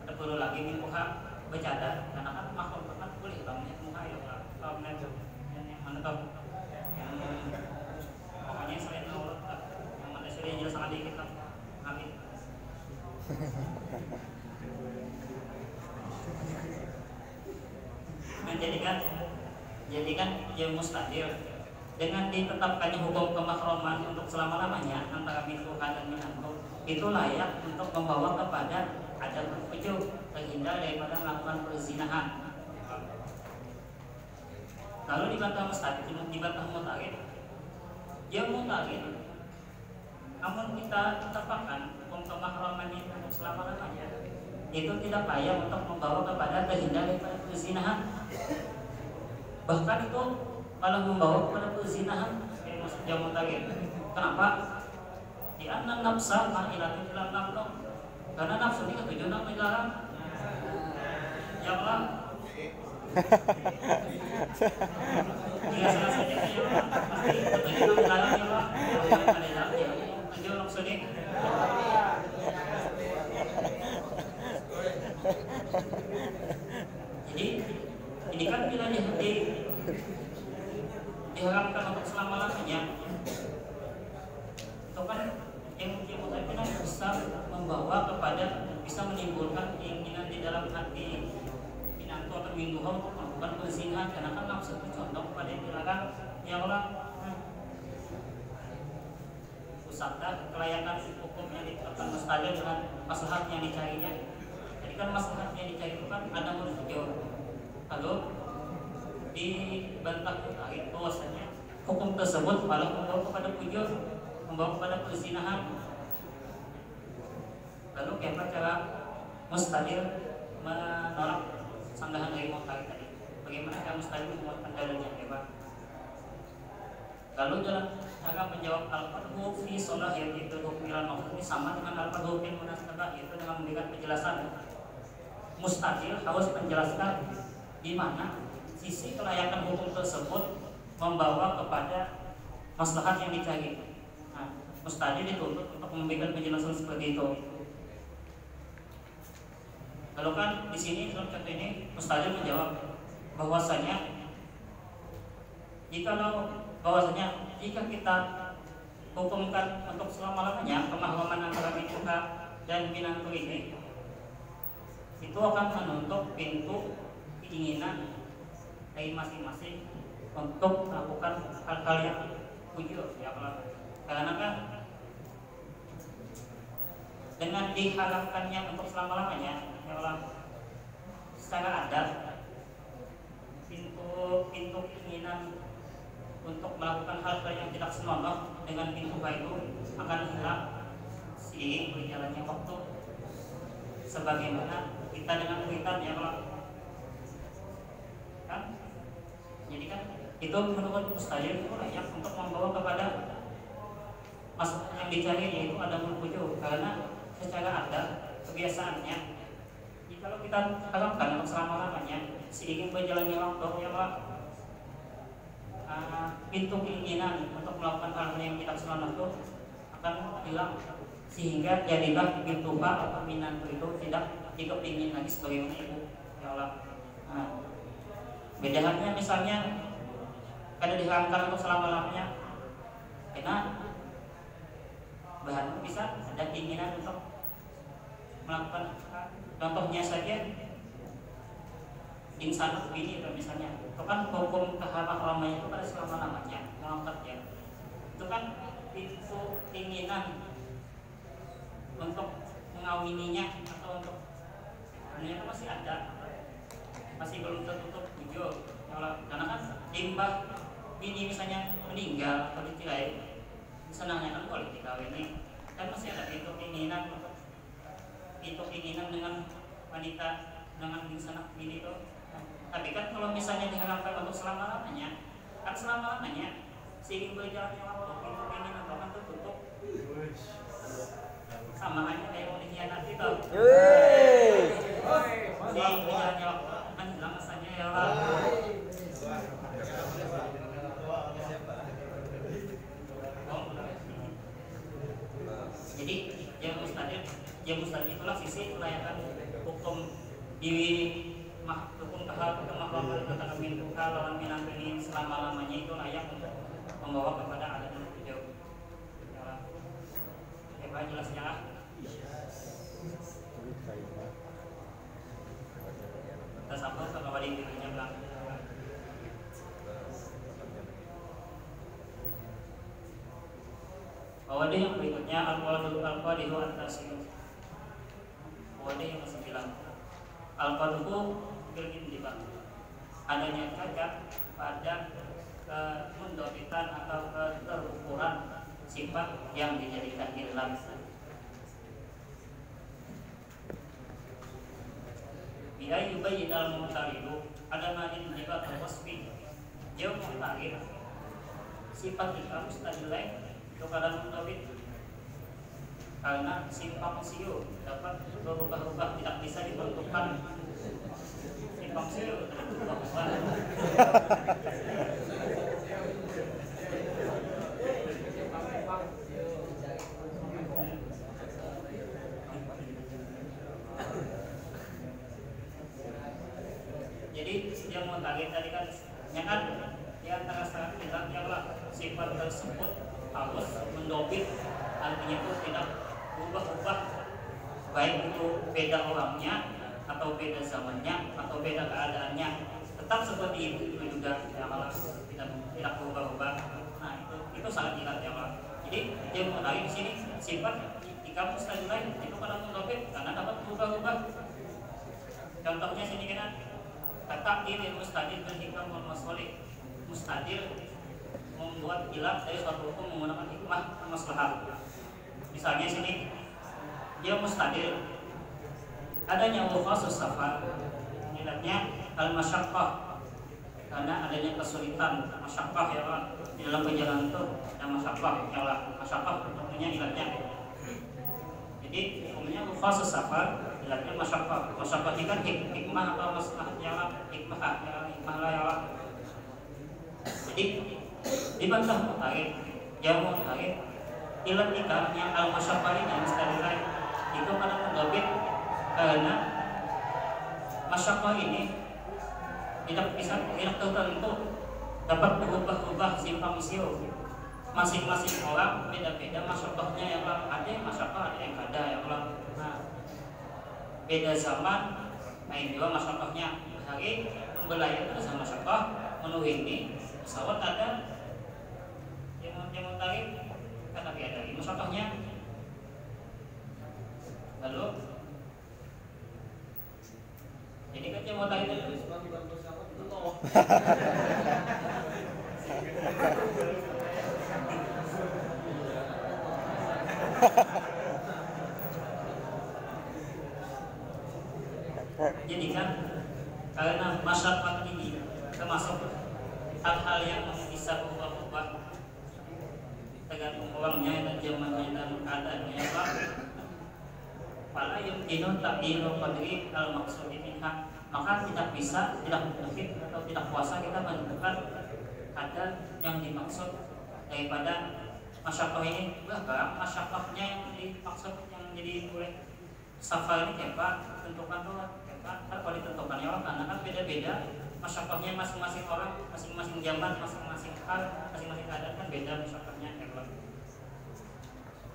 ada perlu lagi mituha bercanda karena kan makhluk kan boleh bangun mituha ya Allah, kalau yang mana tahu yang pokoknya selain Allah yang mana selain jelas sangat dikit lah. Amin. Nah, jadi kan ya mustahil dengan ditetapkannya hukum kemahraman untuk selama-lamanya antara mituha dan minatu itu layak untuk membawa kepada adab berfujur, terhindar daripada melakukan perzinahan. Kalau dibantah mustahil, dibantah mutarid, dia mutarid. Namun kita tetapkan hukum kemahraman ini untuk selama-lamanya itu tidak layak untuk membawa kepada terhindar daripada perzinahan. Bahkan itu malah membawa kepada perzinahan. Maksud jamu tadi. Kenapa? Di anna nafsa ma'ilatun ila nafsu. Karena nafsu ini ketujuan dilarang. Ya Allah. Jika salah saja ya Allah, pasti ketujuan dilarang ya Allah. Tujuan nafsu ini. Jadi ini kan bila diharapkan untuk selama-lamanya, itu kan yang kita bisa membawa kepada, bisa menimbulkan keinginan di dalam hati minantu atau minduha untuk melakukan perzinahan, karena kan nafsu itu condong kepada yang dilarang. Ya Allah, usahlah kelayakan hukum yang ditetapkan mustahil dengan maslahat yang dicarinya. Jadi kan maslahat yang dicari itu kan ada menunjuk. Lalu dibantah mutarid bahwasanya hukum tersebut malah membawa kepada fujur, membawa kepada perzinahan. Lalu bagaimana cara mustahil menolak sanggahan dari mutarid tadi? Bagaimana cara mustahil menguatkan dalilnya, ya Pak? Lalu dalam cara menjawab al-fadhu fi sholah yaitu hukmilan maksud ini sama dengan al-fadhu fi munasabah, yaitu dengan memberikan penjelasan. Mustahil harus menjelaskan di mana sisi kelayakan hukum tersebut membawa kepada maslahat yang dicari. Nah, mustahil dituntut untuk memberikan penjelasan seperti itu. Lalu kan di sini dalam contoh ini mustahil menjawab bahwasanya jika kita hukumkan untuk selama-lamanya kemahraman antara mituha dan minantu ini, itu akan menutup pintu keinginan dari masing-masing untuk melakukan hal-hal yang fujur, ya Allah. Karena kan dengan diharapkannya untuk selama-lamanya, ya Allah, secara adat pintu keinginan untuk melakukan hal-hal yang tidak senonoh dengan pintu itu akan hilang seiring berjalannya waktu, sebagaimana kita dengan kuitan, ya Allah. Kan? Jadi kan itu menurut mustahil itu layak untuk membawa kepada masalah yang dicari, yaitu ada fujur. Karena secara adat kebiasaannya kalau kita harapkan untuk selama-lamanya seiring berjalannya waktu, ya Allah, pintu keinginan untuk melakukan hal yang tidak senonoh itu akan hilang, sehingga jadilah mituha atau minantu itu tidak dikepingin lagi sebagaimana itu, ya Allah. Nah, beda halnya misalnya kada diharamkan untuk selama-lamanya, karena bahan bisa ada keinginan untuk melakukan, contohnya saja insan begini misalnya, itu kan hukum keharamannya itu pada selama-lamanya mengangkat ya. Itu pintu keinginan untuk mengawininya atau untuk itu masih ada, masih belum tertutup hijau. Karena kan limbah ini misalnya meninggal atau ditirai, senangnya kan kalau dikawini kan masih ada pintu keinginan dengan wanita dengan sanak bini itu. Tapi kan kalau misalnya diharapkan untuk selama-lamanya, kan selama-lamanya seiring berjalannya waktu pintu keinginan itu kan tertutup. Sama halnya kayak mau dikhianati itu. Seiring berjalannya waktu kan hilang rasanya ya Allah. Jadi yang mustahil itulah sisi kelayakan hukum di hukum kemahaman tentang pintu lawan minang ini selama-lamanya itu layak untuk membawa kepada adat yang hijau. Apa jelasnya lah? Kita sambung ke kawali berikutnya bilang. Kawali yang berikutnya al-qadihu at-tasir. Kawali yang ke-9. Al-qadihu bil-indibak. Adanya cacat pada kemundobitan atau keterukuran sifat yang dijadikan ilam. Bila yubayyinal mu'taridu ada madin jibat al-wasfi. Jauh mu'tarid sifat ilam mustadilai itu kadang mundobit karena simpang siu dapat berubah-ubah, tidak bisa ditentukan. Simpang siu berubah-ubah. Jadi yang mau target tadi kan nyakan di antara syarat bilang ialah sifat tersebut harus mendobit, artinya itu tidak berubah-ubah, baik itu beda orangnya atau beda zamannya atau beda keadaannya, tetap seperti itu juga ialah tidak berubah-ubah. Nah itu sangat jelas ialah. Jadi yang mau target di sini sifat jika mustahil lain itu kalau mendobit karena dapat berubah-ubah. Contohnya sini kan kata ini mustadil berhikmah wal masolih. Mustadil membuat ilat dari suatu hukum menggunakan hikmah dan maslahat. Misalnya sini dia mustadil adanya khusus safar, ilatnya al masyaqqah karena adanya kesulitan masyaqqah ya Allah di dalam perjalanan itu ada masyaqqah ya Allah, masyaqqah tentunya ilatnya. Jadi hukumnya khusus safar ilatnya masyaqqah. Masyaqqah ini kan hikmah atau maslahat ya Allah, hikmah lah ya Allah. Jadi dibantah mutarid, yang mutarid ilat ikarnya al-masyaqqah ini mustahil itu kadang mendobit karena masyaqqah ini tidak tertentu, dapat berubah-ubah simpang siur. Masing-masing orang beda-beda masyaqqahnya ya Allah. Ada yang masyaqqah, ada yang kada ya Allah. Nah, beda zaman, lain juga masyaqqahnya. Hari membelayar itu sama masyaqqah, menuhini pesawat ada yang mutarid kata biada ini masyaqqahnya. Lalu jadi kan yang mutarid itu jadi kan karena masyarakat ini termasuk hal-hal yang bisa berubah-ubah tergantung orangnya dan zamannya dan keadaannya apa. Pada yang tidak takdir qadri al-maqsudi minha, maka tidak bisa, tidak mungkin atau tidak kuasa kita menentukan ada yang dimaksud daripada masyaqqah ini. Bahkan masyaqqahnya yang dimaksud yang jadi oleh safar ini apa tentukan tuh apa kalau ditentukan ya orang karena kan beda-beda masyaqqahnya masing-masing orang, masing-masing zaman, masing-masing hal, masing-masing keadaan kan beda masyaqqahnya ya.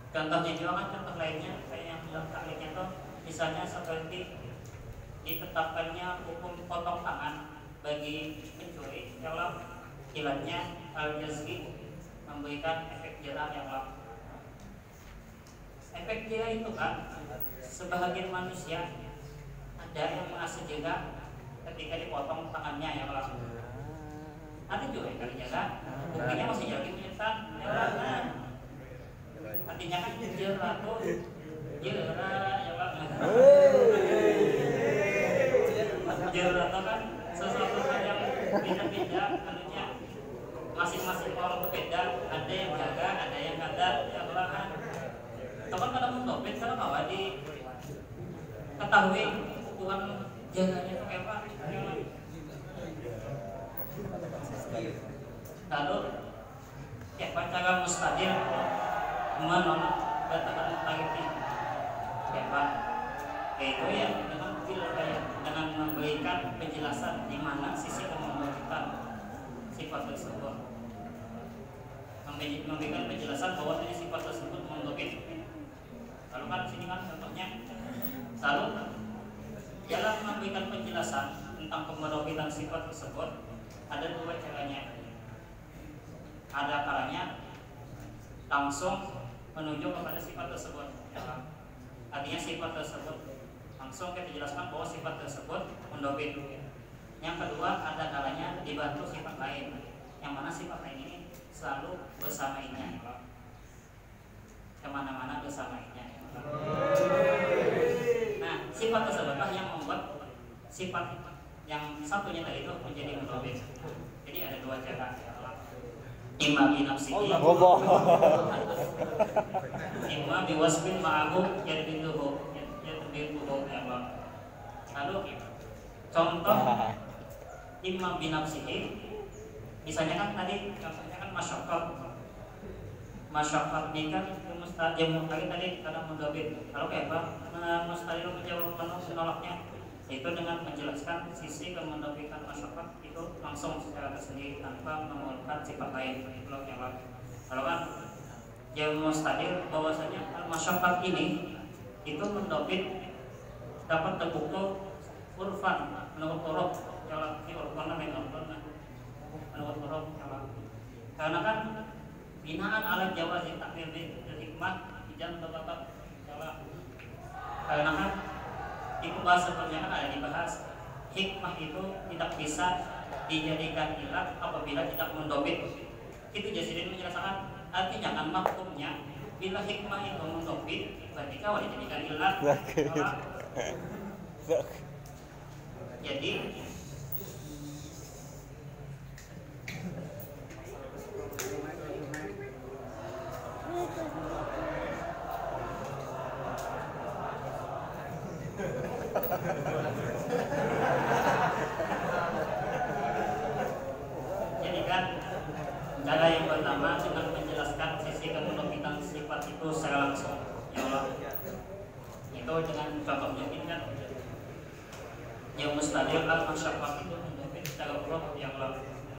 Contohnya juga kan contoh lainnya kayak yang dalam taklidnya tuh misalnya seperti ditetapkannya hukum potong tangan bagi pencuri kalau ilatnya al-jazri memberikan efek jerah yang lama. Efek jerah itu kan sebahagian manusia ada yang merasa jerah ketika dipotong tangannya yang lama. Ada juga yang jaga, buktinya masih jadi penyetan. Artinya kan jerah tuh jerah ya Pak. Jerah itu kan sesuatu yang beda-beda, artinya masing-masing orang berbeda. Ada yang jaga, ada yang kada, ya Allah kan. Teman kada mendobit, kada bawa di ketahui ukuran jaganya itu kayak apa. Lalu ya cara mustahil menolak katakan tagiti siapa itu ya dengan memberikan penjelasan di mana sisi kemungkinan sifat tersebut, memberikan penjelasan bahwa ini sifat tersebut mendobit. Lalu kan sini kan contohnya lalu dalam memberikan penjelasan tentang kemendobitan sifat tersebut ada dua caranya. Ada kalanya langsung menunjuk kepada sifat tersebut. Artinya sifat tersebut langsung kita jelaskan bahwa sifat tersebut mendobit. Yang kedua ada kalanya dibantu sifat lain, yang mana sifat lain ini selalu bersamainya, kemana-mana bersamainya. Nah sifat tersebutlah yang membuat sifat yang satunya tadi itu menjadi mendobit. Jadi ada dua cara. Imma binafsihi imma biwasfin ma'ahu yadbiduhu ya Allah. Lalu contoh imma binafsihi, misalnya kan tadi contohnya kan masyaqqat ini kan mustahil tadi karena mendobit. Lalu kayak apa mustahil menjawab menolaknya, itu dengan menjelaskan sisi kemendobitan masyaqqat itu langsung secara tersendiri tanpa menggunakan sifat lain. Kalau kan yang mustahil bahwasanya masyaqqat ini itu mendobit dapat terpukul urfan menurut uruf yang di urfan menurut uruf karena kan binaan ala jawazi takdir hikmah ijan tetap karena kan di pembahasan sebelumnya kan ada dibahas hikmah itu tidak bisa dijadikan ilat apabila tidak mendobit. Itu jadi menjelaskan artinya kan maksudnya bila hikmah itu mendobit berarti kau dijadikan ilat. Jadi kan cara yang pertama dengan menjelaskan sisi kemendobitan sifat itu secara langsung, ya Allah. Itu dengan contohnya ini kan yang mustahil al-masyaqqah itu mendobit secara uruf, ya Allah.